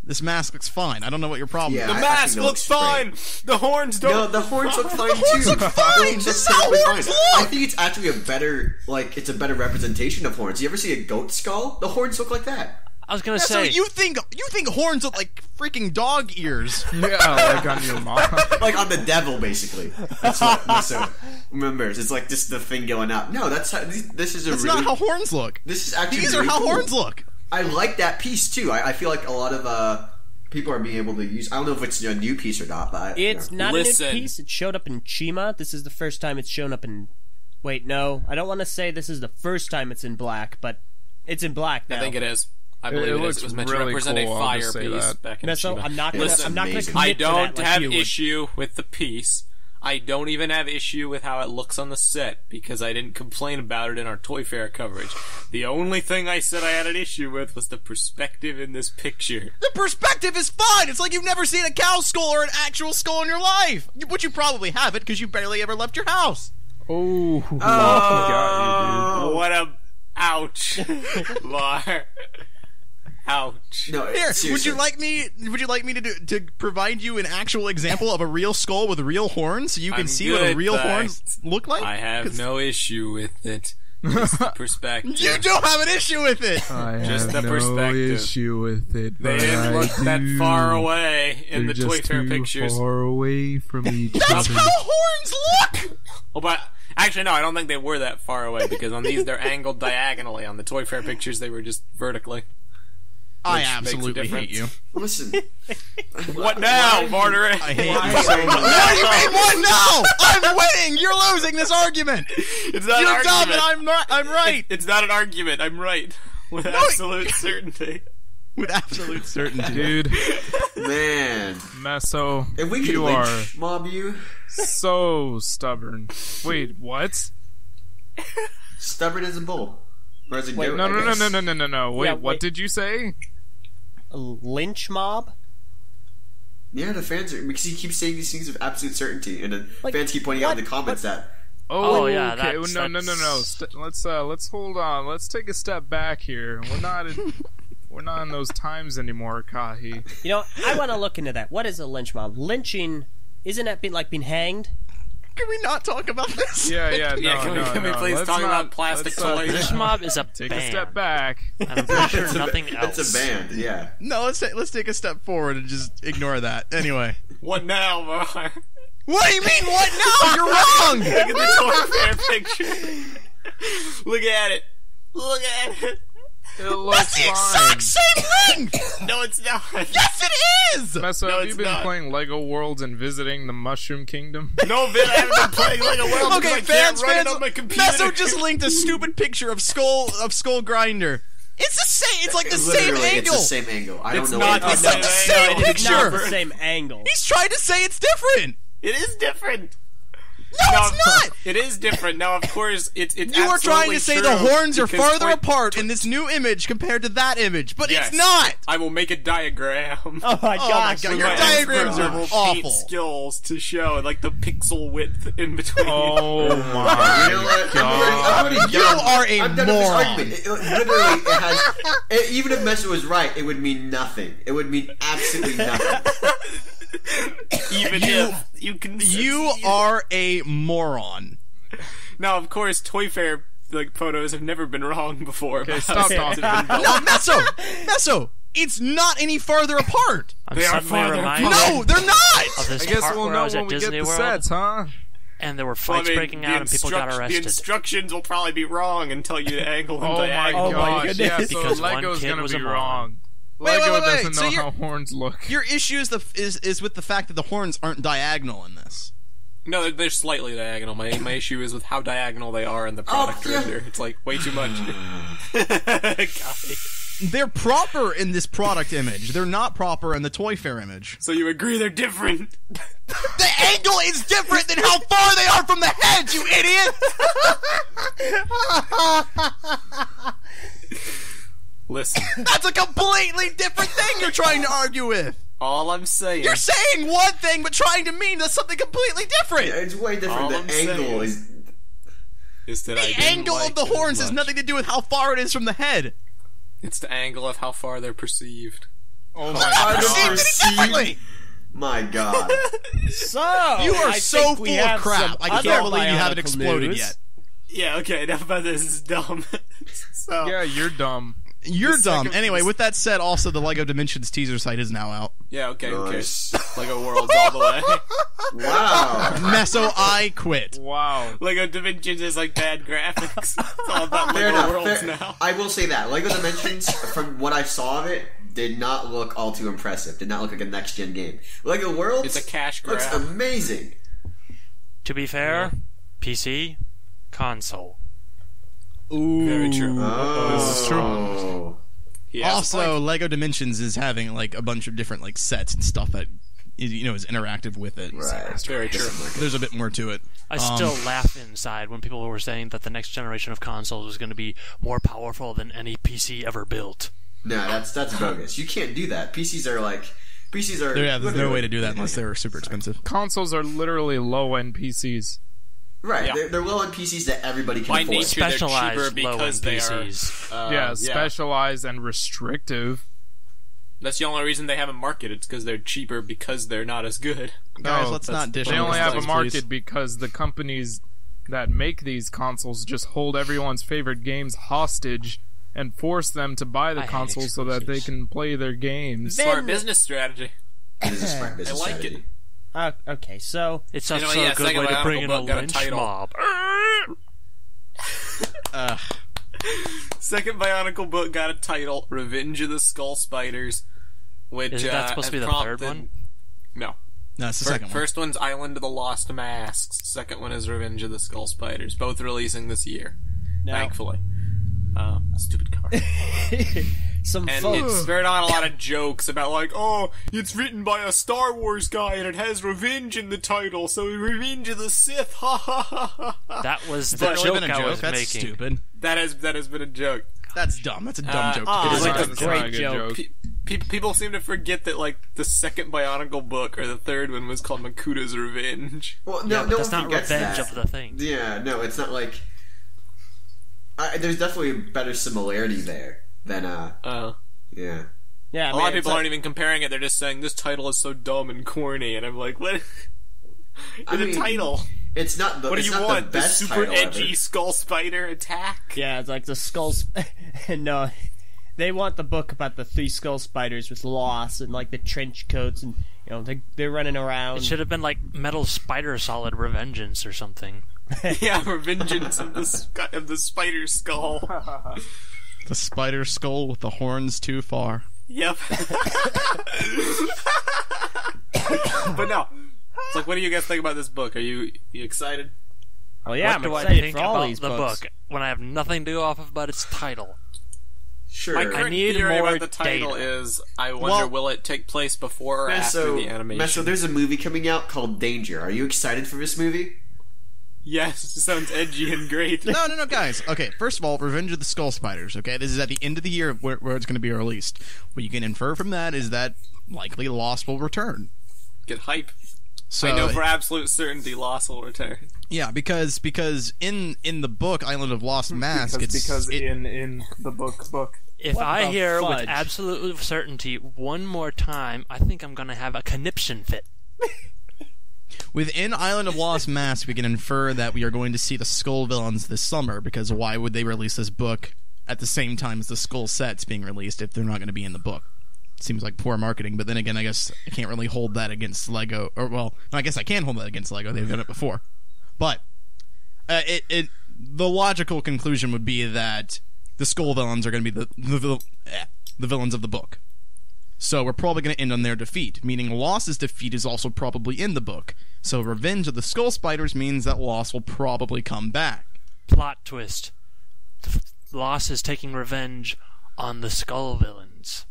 This mask looks fine. I don't know what your problem Yeah. is. The I mask think it looks looks fine. The horns don't. No, the horns look fine too. horns look fine! Just Just how totally horns fine. look! I think it's actually a better representation of horns. You ever see a goat skull? The horns look like that. I was gonna So say you think horns look like freaking dog ears? Yeah, like on your mom. Like on the devil, basically. That's what Messa remembers. It's like just the thing going up. No, that's how. This is a That's really. not how horns look. This is actually. These are really how cool. horns look. I like that piece too. I feel like a lot of people are being able to use. I don't know if it's a new piece or not, but It's not Listen. a new piece. It showed up in Chima. This is the first time it's shown up in. Wait, no, I don't want to say this is the first time it's in black, but it's in black now. I think it is. I It believe it looks is. It was meant to really represent cool, a I'll fire just say piece that. back in So Shiba. I'm not gonna. Listen, I'm not gonna amazing. commit I to don't that like have you would. issue with the piece. I don't even have issue with how it looks on the set, because I didn't complain about it in our Toy Fair coverage. The only thing I said I had an issue with was the perspective in this picture. The perspective is fine. It's like you've never seen a cow skull or an actual skull in your life. Which you probably haven't, because you barely ever left your house. Oh, got you, dude. What a... Ouch. Lar. Ouch. No, Here, seriously. would you like me to provide you an actual example of a real skull with real horns so you can I'm see what a good, real but horns look like? I have no issue with it. Just the perspective. You don't have an issue with it. I Just have the no perspective. issue with it. They but didn't I look that do. far away in They're the Toy just Fair too pictures. far away from each That's other. how horns look. Oh, but actually, no, I don't think they were that far away, because on these they're angled diagonally. On the Toy Fair pictures, they were just vertically. I Which makes a absolutely hate you. Listen. What now, Margaret? I hate you so much. What do you mean, what now? I'm winning. You're losing this argument. It's not You're an dumb and argument. I'm right. It's not an argument. I'm right. With absolute certainty. With absolute certainty. Dude, Man. Meso, If we could you are lynch mob you, so stubborn. Wait, what? stubborn as a bull. Or as a goat, No. I guess. Wait, Yeah, what wait. did you say? A lynch mob? Yeah, the fans are, because he keeps saying these things with absolute certainty, and the Like, fans keep pointing out in the what? comments that Oh, yeah, okay. that's- No. Let's hold on. Let's take a step back here. We're not in those times anymore, Kahi. You know, I want to look into that. What is a lynch mob? Lynching, isn't that being hanged? Can we not talk about this? Yeah, Yeah, can we please let's talk not- about plastic let's, toys? Lynch mob is a Take band. a step back. And I'm pretty sure nothing it's else. a band, yeah. No, let's take a step forward and just ignore that. Anyway. What now, Mar? What do you mean, what now? You're wrong! Look at the Toy Fair picture. Look at it. Look at it. It looks That's the fine. exact same thing! No, it's not. Yes, it is! Meso, No, have it's you been not. playing Lego Worlds and visiting the Mushroom Kingdom? No, Vin, I haven't been playing Lego World Okay, because I can't fans, run it on my computer. Meso just linked a stupid picture of Skull Grinder. It's the same. It's like the same Literally, angle. It's the same angle. I It's don't know not what It's the like the same angle. It's not the picture. same angle. He's trying to say it's different. It is different. No, it's not. It is different. Now, of course, it's You are trying to say the horns are farther Toy- apart in this new image compared to that image, but Yes. it's not. I will make a diagram. Oh my Oh my gosh. God, with your my diagrams are expert awful. paint skills to show like the pixel width in between. Oh You my know what? god. I'm already You done. are a I'm done with this moron. argument. Literally, it has. Even if Meso was right, it would mean nothing. It would mean absolutely nothing. Even if you can, You are a moron. Now, of course, Toy Fair like photos have never been wrong before. Okay, about stop how talking. sets have been No, built. Meso, it's not any farther apart. I'm They are suddenly farther reminded No, they're not. of this I guess part we'll where I know was at when we get Disney the World, sets, huh? and there were Well, I fights mean, breaking the out and people got The arrested. instructions will probably be wrong and tell you to angle them Oh my diagonally. my gosh, yeah, goodness. so Because one Lego's kid gonna was be a moron. wrong. Wait, Lego wait, wait, doesn't so know you're- how horns look. Your issue is with the fact that the horns aren't diagonal in this. No, they're slightly diagonal. My issue is with how diagonal they are in the product yeah. render. It's like way too much. Golly. They're proper in this product image. They're not proper in the Toy Fair image. So you agree they're different? The angle is different than how far they are from the head, you idiot! Listen, That's a completely different thing you're trying to argue with. all I'm saying. You're saying one thing but trying to mean that's something completely different. It's way different. All The I'm angle saying is. that I The didn't angle like of the it as horns has much. nothing to do with how far it is from the head. It's the angle of how far they're perceived. Oh my They're not god. perceived any differently. My God. So You are I so think we full of have crap. some I other can't believe you haven't Bionicle exploded news. yet. Yeah, okay, enough about this. This is dumb. So, Yeah, you're dumb. You're The dumb. second- Anyway, with that said, also the LEGO Dimensions teaser site is now out. yeah, okay, who cares? Nice. Lego Worlds all the way. Wow. Meso, I quit. Wow. Lego Dimensions is like bad graphics. It's all about Fair Lego enough. Worlds Fair- now. I will say that Lego Dimensions, from what I saw of it, did not look all too impressive. Did not look like a next gen game. Lego Worlds It's a cash looks grab. amazing. To be fair, PC, console. Very true. This is true. He has a Also, point. LEGO Dimensions is having like a bunch of different like sets and stuff that is interactive with it. Right. That's very true. There's a bit more to it. I still laugh inside when people were saying that the next generation of consoles was going to be more powerful than any PC ever built. No, that's bogus. You can't do that. PCs are. Yeah, there's no way to do that unless they're super expensive. Consoles are literally low-end PCs. Right, Yeah. they're low-end PCs that everybody can By afford. nature, they're cheaper Specialized because low-end they PCs. are. Specialized and restrictive. That's the only reason they have a market. It's because they're cheaper because they're not as good. Guys, No, let's not dish They on only this, have a please. market because the companies that make these consoles just hold everyone's favorite games hostage and force them to buy the I hate consoles so that they exclusives. can play their games. Smart business strategy. It is a smart business I like strategy. it. Okay, so It's You know, also yeah, a good second way to Bionicle bring in a book got a lynch title. mob. Second Bionicle book got a title, Revenge of the Skull Spiders, which Isn't that supposed to be has the third prompted- one? No. No, it's the second one. First one's Island of the Lost Masks. Second one is Revenge of the Skull Spiders. Both releasing this year. now, Thankfully. Stupid car. some And folks. it's spared on a lot of jokes about like, oh, it's written by a Star Wars guy and it has revenge in the title, so Revenge of the Sith, ha ha ha ha. That was Has the that really joke been a I joke? was That's making. stupid. That has been a joke. That's dumb. That's a dumb joke. ah, It is like a a dumb That's joke. not great a good joke. People seem to forget that like the second Bionicle book or the third one was called Makuda's Revenge. Well, Yeah, no, but no that's one not forgets revenge that. of the thing. Yeah, no, it's not like. There's definitely a better similarity there than yeah. Yeah, A lot of people aren't even comparing it. They're just saying this title is so dumb and corny, and I'm like, what? It's a title. It's not the. What do it's you not want? The The best super title edgy ever. skull spider attack? Yeah, it's like the skulls. No, they want the book about the 3 skull spiders with loss and like the trench coats and they're running around. It should have been like Metal Spider Solid Revengeance or something. Yeah, Revengeance of the spider skull. The spider skull with the horns too far. Yep. But no. It's like, what do you guys think about this book? Are you excited? Oh yeah, what I'm do I excited think for all about these the books. book when I have nothing to go off of but its title? Sure. My current need theory more about the title data. is, I wonder, Well- will it take place before or after So, the animation? so there's a movie coming out called Danger. Are you excited for this movie? Yes, it sounds edgy and great. No, guys. Okay, first of all, Revenge of the Skull Spiders. Okay, this is at the end of the year where it's going to be released. What you can infer from that is that likely Lost will return. Get hype. So I know for absolute certainty Lost will return. yeah, because in the book Island of Lost Mask, in the book. If What I the hear fudge? with absolute certainty one more time, I think I'm going to have a conniption fit. within Island of Lost Mask, we can infer that we are going to see the Skull villains this summer. Because why would they release this book at the same time as the Skull set's being released if they're not going to be in the book? Seems like poor marketing, but then again, I guess I can't really hold that against Lego. Or, well, I guess I can hold that against Lego. They've done it before. But the logical conclusion would be that the Skull villains are going to be the villains of the book. So we're probably going to end on their defeat, meaning Lost's defeat is also probably in the book. So Revenge of the Skull Spiders means that Lost will probably come back. Plot twist. Lost is taking revenge on the Skull villains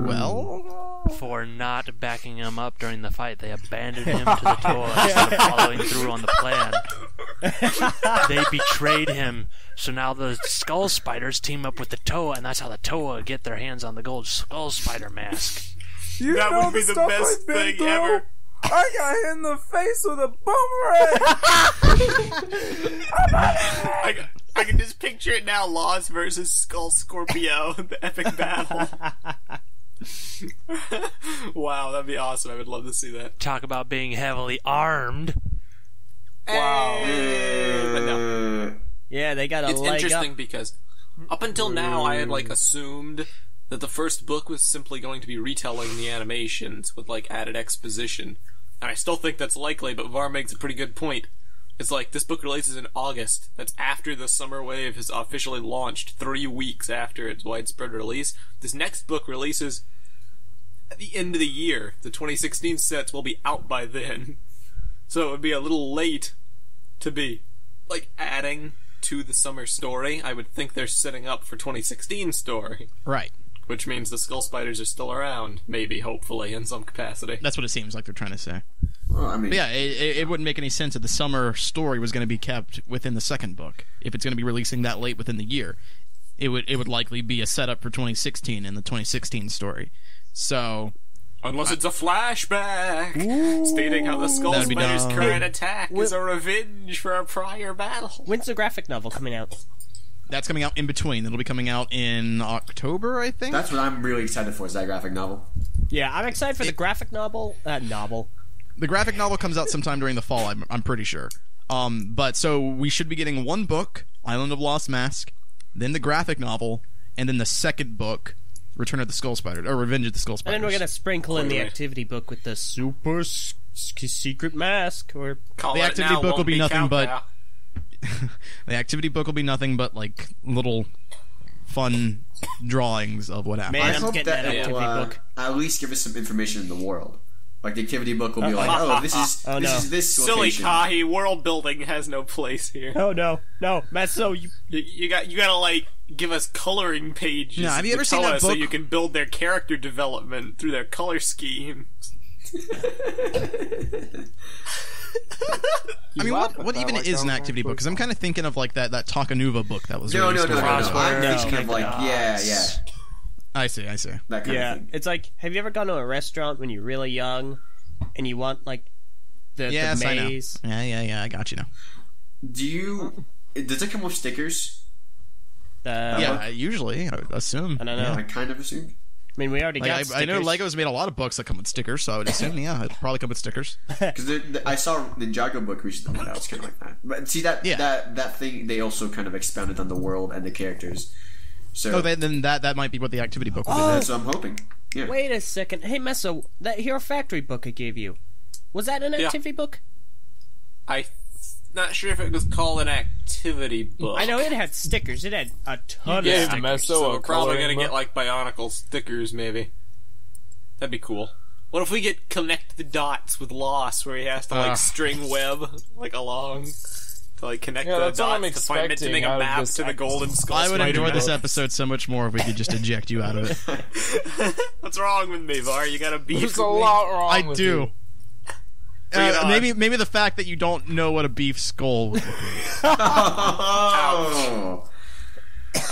Well, for not backing him up during the fight. They abandoned him to the Toa instead of following through on the plan. They betrayed him, so now the Skull Spiders team up with the Toa, and that's how the Toa get their hands on the gold Skull Spider mask. That would be the best thing ever. I got hit in the face with a boomerang. I can just picture it now. Lost versus Skull Scorpio, the epic battle. Wow, that'd be awesome. I would love to see that. Talk about being heavily armed. Wow. But no. Yeah, they got a It's leg interesting up. because up until now I had assumed that the first book was simply going to be retelling the animations with added exposition. And I still think that's likely, but Var makes a pretty good point. It's this book releases in August. That's after the summer wave has officially launched, 3 weeks after its widespread release. This next book releases at the end of the year. The 2016 sets will be out by then. So it would be a little late to be adding to the summer story. I would think they're setting up for 2016 story. right. Which means the skull spiders are still around, maybe, hopefully, in some capacity. That's what it seems like they're trying to say. Well, I mean, But yeah, it wouldn't make any sense if the summer story was going to be kept within the second book. If it's going to be releasing that late within the year, it would likely be a setup for 2016 in the 2016 story. So, Unless it's a flashback stating how the skull That'd be spider's dumb. current attack is a revenge for a prior battle. When's the graphic novel coming out? that's coming out in between. It'll be coming out in October, I think. that's what I'm really excited for, is that graphic novel. Yeah, I'm excited for the graphic novel. The graphic novel comes out sometime during the fall, I'm pretty sure. But so we should be getting one book, Island of Lost Mask, then the graphic novel, and then the second book, Return of the Skull Spider, or Revenge of the Skull And Spiders. then we're gonna sprinkle in the Wait. activity book with the super secret mask, or Call The it activity now, book will won't be nothing but- countdown. The activity book will be nothing but like little fun drawings of what happened. Man, I I'm hope getting that that it will activity book. at least give us some information in the world. Like, the activity book will be like, oh, this is Oh, no. this Silly location. Kahi, world building has no place here. Oh no, Matsuo, you You gotta like give us coloring pages. No, have you to ever seen tell that us so book? you can build their character development through their color schemes. I mean, laugh at what that even like is that an was activity book? Because I'm kind of thinking of like that Takanuva book that was No, released a while ago. I'm No. thinking of like, yeah, I see. that kind of thing. It's like, have you ever gone to a restaurant when you're really young, and you want like the Yes, maze? I know. Yeah, I got you now. Does it come with stickers? Yeah, usually, I would assume. I don't know. I kind of assumed. I mean, we already got Like, stickers. I know Lego's made a lot of books that come with stickers, so I would assume, yeah, it'd probably come with stickers. Because I saw the Ninjago book recently that was kind of like that. But see, that thing, they also kind of expounded on the world and the characters. So Oh, then that might be what the activity book will be. that's what I'm hoping. Yeah. Wait a second. Hey, Meso, that Hero Factory book I gave you, was that an activity book? I'm not sure if it was called an activity book. I know it had stickers. It had a ton gave of stickers. Meso So a we're probably coloring gonna get book? like BIONICLE stickers, maybe. That'd be cool. What if we get connect the dots with Lost, where he has to like string web like along to like connect Yeah, the that's what I'm dots to find it to expecting make a out of map this to the golden skull I would spider enjoy this book. episode so much more if we could just eject you out of it. What's wrong with me, Var? You got a beef There's with a me? lot wrong I with do. you. Bring it on. Maybe the fact that you don't know what a beef skull would look like. Oh.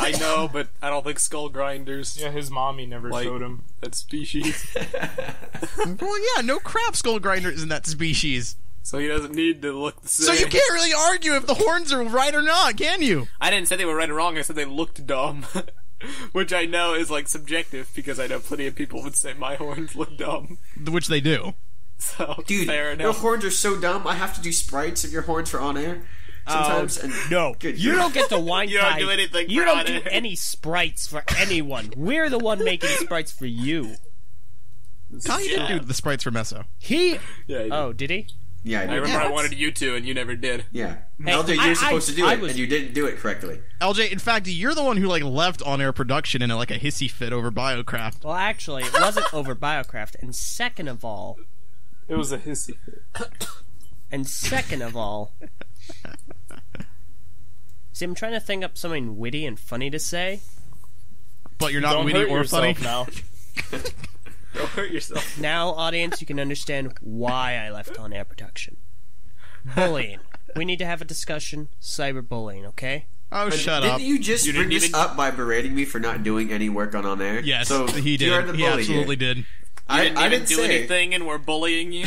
I know, but I don't think skull grinders Yeah, his mommy never like showed him. that species, Well, yeah, no crap, skull grinder is in that species. so he doesn't need to look the same. So you can't really argue if the horns are right or not, can you? I didn't say they were right or wrong. I said they looked dumb, which I know is like subjective because I know plenty of people would say my horns look dumb. Which they do. So Dude, fair your enough. horns are so dumb, I have to do sprites of your horns for on air sometimes. And No, Good you grief. don't get to wine You don't tie. do anything You for don't on do air. any sprites for anyone. We're the one making sprites for you. How you didn't Yeah. do the sprites for Meso? He. Yeah, I did. Oh, did he? Yeah, I I did. remember I wanted you to, and you never did. Yeah. Hey, LJ, you're supposed to do I it, was- and you didn't do it correctly. LJ, in fact, you're the one who like left on-air production in like a hissy fit over Biocraft. Well, actually, it wasn't over Biocraft. And second of all, It was a hissy fit. see, I'm trying to think up something witty and funny to say. But you're not Don't witty hurt or funny. yourself now. Don't hurt yourself. Now, audience, you can understand why I left on air production. Bullying. We need to have a discussion. Cyberbullying, okay? Oh, shut Didn't up. you just You bring didn't this even- up by berating me for not doing any work on air? Yes, so he You're did. the He bully absolutely here. did. You didn't I even didn't do say anything, and we're bullying you.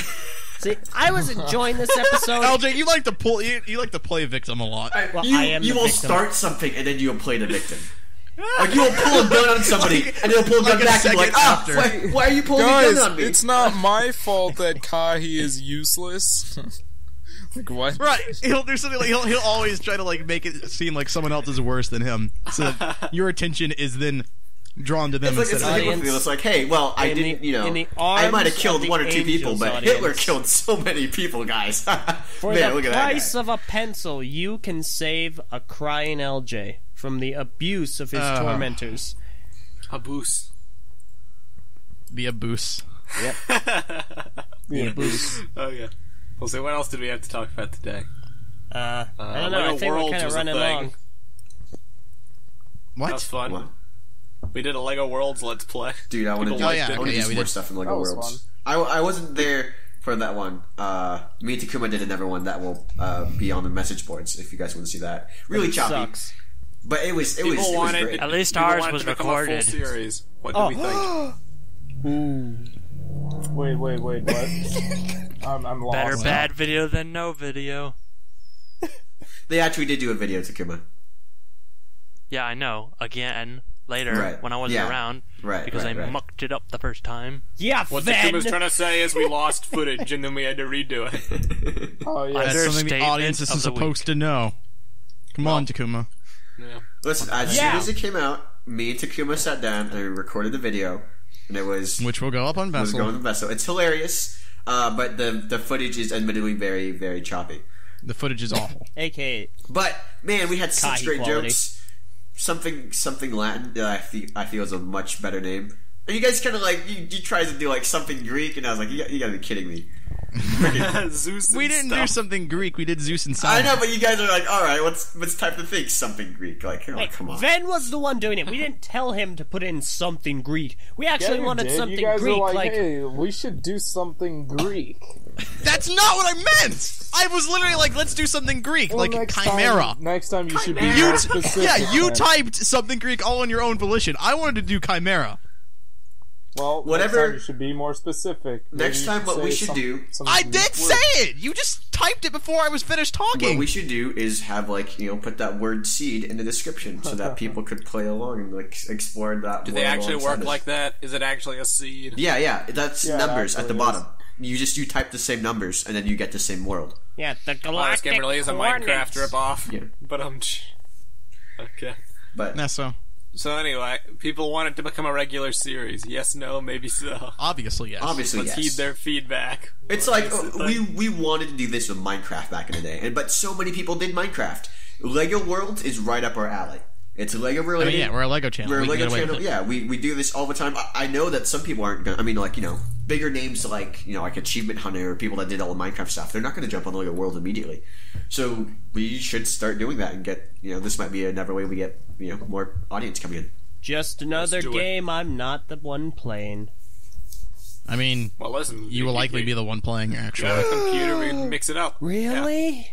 See, I was enjoying this episode. LJ, you like to pull. You like to play victim a lot. Well, you I am you the will victim. start something and then you'll play the victim. Like, you will pull a gun on somebody and they'll pull a gun like a back and be like, second ah, after. why are you pulling a Guys, gun on me? it's not my fault that Kahi is useless. Like, what? Right. He'll do something like he'll always try to like make it seem like someone else is worse than him, so that your attention is then drawn to them It's like, instead it's of. like Hitler. It's like, hey, well, I in didn't, the- in the I might have arms killed of the one or two people, angels, but audience. Hitler killed so many people, guys. For Man, the look at that price guy. of a pencil, you can save a crying LJ from the abuse of his tormentors. Abuse. The abuse. The abuse. Okay. Well, so what else did we have to talk about today? I don't know. Lego I think we're Worlds kind of was a running thing. long. What? That was fun. What? We did a Lego Worlds Let's Play. Dude, I want to do, we more did. stuff in That Lego was Worlds. I wasn't there for that one. Me and Takuma did another one that will be on the message boards if you guys want to see that. Really choppy. Sucks. But it was great. At least ours was recorded. Full series. What do we think? Ooh. Wait, what? I'm lost. Better bad video than no video. They actually did do a video, Takuma. Yeah, I know. Again, later, when I wasn't around. Because I mucked it up the first time. Yeah, What then. Takuma's trying to say is we lost footage and then we had to redo it. Oh, yeah. That's something the audience isn't supposed to know. Come on, Takuma. Yeah. Listen, as soon as it came out, me and Takuma sat down and we recorded the video, and it was... Which will go up on Vessel. It's hilarious, but the footage is admittedly very, very choppy. The footage is awful. AKA. But, man, we had such great quality. jokes. Something Latin that I feel is a much better name. And you guys kind of like, you tried to do like something Greek, and I was like, you gotta be kidding me. Zeus. We didn't do something Greek. We did Zeus and Simon. I know, but you guys are like, all right, let's type the thing something Greek. Like, come on. Ven was the one doing it. We didn't tell him to put in something Greek. We actually wanted something you guys Greek. Were like, hey, we should do something Greek. That's not what I meant! I was literally like, let's do something Greek, Well, like Chimera. Next time you should be more specific. You man. typed something Greek all on your own volition. I wanted to do Chimera. Well, Whatever- next time you should be more specific. Maybe Next you time what say we should do... I Greek did word. say it! You just typed it before I was finished What talking. we should do is have, like, put that word seed in the description so that people could play along and, like, explore that. Do they actually work like that? Is it actually a seed? Yeah, that's Yeah, it numbers at the actually bottom. You type the same numbers and then you get the same world. Yeah, the This galactic game really is a Minecraft coordinates. ripoff. Yeah. But okay. But Nessa. So anyway, people want it to become a regular series. Yes, no, maybe so. Obviously, yes. obviously, Let's yes. heed their feedback. It's like we wanted to do this with Minecraft back in the day, but so many people did Minecraft. Lego Worlds is right up our alley. It's Lego related. We're a Lego channel. We're a We can Lego get away channel. with it. Yeah, we do this all the time. I know that some people aren't gonna. I mean, like bigger names like like Achievement Hunter or people that did all the Minecraft stuff. They're not going to jump on Lego Worlds immediately. So we should start doing that and get. This might be another way we get more audience coming in. Just another Let's do it. game I'm not the one playing. I mean, Well, listen. you will likely be the one playing, actually. Got a computer, we can mix it up. Really? Yeah.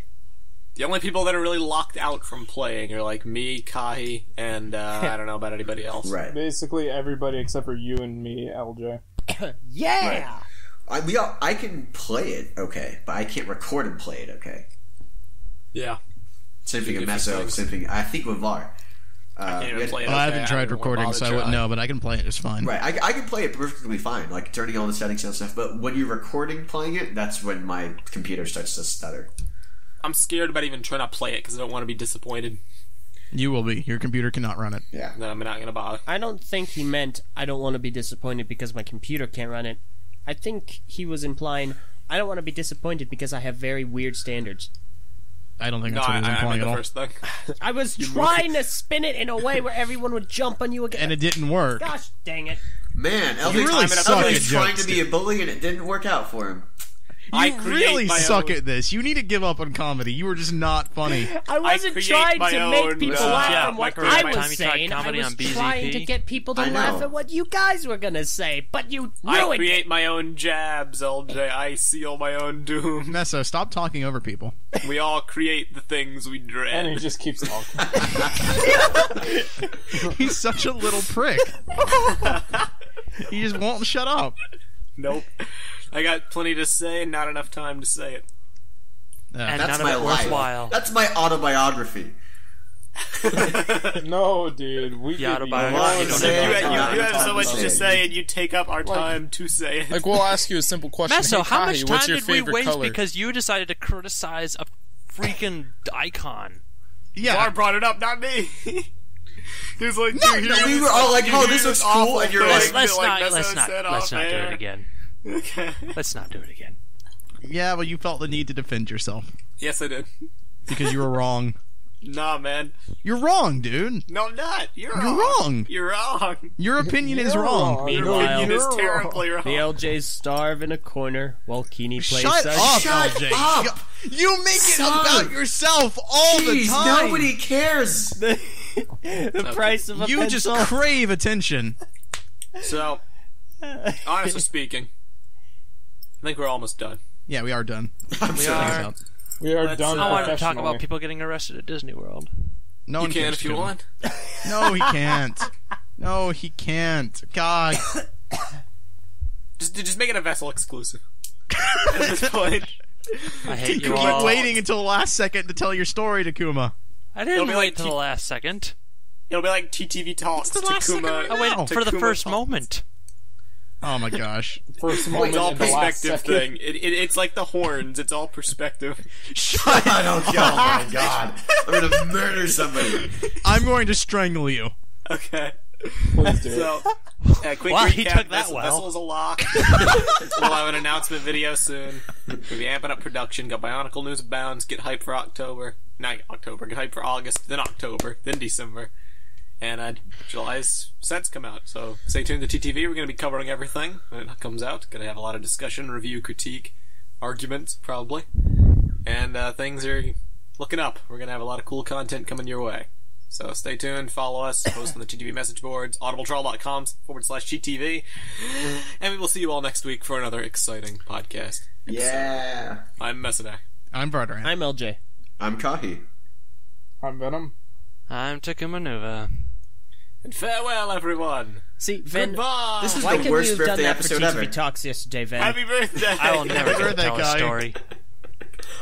The only people that are really locked out from playing are like me, Kahi, and I don't know about anybody else. Right. Basically everybody except for you and me, LJ. Yeah! I can play it okay, but I can't record and play it okay. Yeah. Same thing in different Meso. things. Same thing. I think with VAR. I can't even play it. Well, I okay. haven't tried don't wanna recording, bother so I wouldn't trying. know, but I can play it just fine. Right, I can play it perfectly fine, like turning all the settings and stuff. But when you're recording playing it, that's when my computer starts to stutter. I'm scared about even trying to play it because I don't want to be disappointed. You will be. Your computer cannot run it. Yeah. Then I'm not going to bother. I don't think he meant I don't want to be disappointed because my computer can't run it. I think he was implying I don't want to be disappointed because I have very weird standards. I don't think No, that's what he was I implying meant at the all. first thing. I was trying to spin it in a way where everyone would jump on you again. And it didn't work. Gosh dang it. Man, You really suck at Elvin's trying jokes, to be a bully and it didn't work out for him. I You create really my suck own- at this. You need to give up on comedy. You were just not funny. I wasn't create trying my to make own, people yeah, laugh at what like I every was time you tried saying. I comedy was on BZP. trying to get people to I laugh know. at what you guys were gonna say, but you I ruined it. create my own jabs, LJ. I seal my own doom. Nessa, stop talking over people. We all create the things we dread. And he just keeps talking. He's such a little prick. He just won't shut up. Nope. I got plenty to say and not enough time to say it. And That's none my of it life. worthwhile. That's my autobiography. No, dude. We Yeah, give you autobiography, no you don't say. have You have so much say to it. say and you take up our time to say it. Like, we'll ask you a simple question. Meso, Hey, how Kahi, much what's time your did we favorite waste color? because you decided to criticize a freaking icon? Yeah. Bar brought it up, not me. He was like, No, we were all like, "Oh, this looks cool," and you're Let's like, not do it it again. Okay. Let's not do it again. Yeah, well, you felt the need to defend yourself Yes, I did. because you were wrong. Nah, man. You're wrong, dude. No, I'm not. You're wrong. You're wrong. Your opinion is wrong. Your Meanwhile, opinion is terribly wrong. The LJs starve in a corner while Keeney plays. Shut up, Shut LJ. up! You make it Son. about yourself all the Jeez, time. nobody cares. The price of a You pencil. just crave attention. So, honestly speaking, I think we're almost done. Yeah, we are done. We are. We are Let's, done. I wanted to talk professionally. about people getting arrested at Disney World. No You one can cares if you to. want. No, he can't. No, he can't. God. Just make it a Vessel exclusive. At this point. I hate you You all. keep waiting until the last second to tell your story, Takuma. I It'll didn't be wait like till the last second. It'll be like TTV Talks. the last second Takuma. right I waited Wow. for the Takuma first Talks. moment. Oh my gosh. First It's moment all and the last perspective second. thing. It's like the horns. It's all perspective. Shut I don't care. Oh my god. I'm gonna murder somebody. I'm going to strangle you. Okay. Please do it. So, quick Wow, recap. he took that well. Vessel's a lock. We'll have an announcement video soon. We'll be amping up production. Got Bionicle news abounds. Get hyped for October. Not October. Get hyped for August. Then October. Then December. And July's sets come out. So stay tuned to TTV. We're going to be covering everything when it comes out. Going to have a lot of discussion, review, critique, arguments, probably. And things are looking up. We're going to have a lot of cool content coming your way. So stay tuned, follow us, post on the TTV message boards, audibletrial.com/TTV, and we will see you all next week for another exciting podcast. Yeah. I'm Messina. I'm Barteran. I'm LJ. I'm Kahi. I'm Venom. I'm Takuma Nuva. And farewell, everyone. See, Ven, Goodbye. This is why the couldn't worst you have done birthday that for episode TTV ever. Talks yesterday, Ven? Happy birthday. I will never get to Birthday tell a guy. story.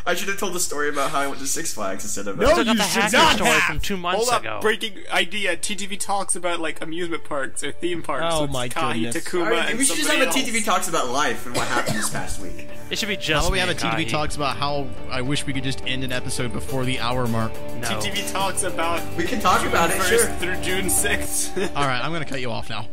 I should have told the story about how I went to Six Flags instead of. I still got the hacker story from 2 months Hold up, ago. breaking idea. TTV talks about like amusement parks or theme parks. Oh with my Kahi, goodness. Takuma, Alright, and we should just have somebody a TTV else. talks about life and what happened this past week. It should be How just about we me have a and TTV Kahi. talks about how I wish we could just end an episode before the hour mark. No. TTV talks about We can talk about it, June 1st sure. through June 6th. Alright, I'm going to cut you off now.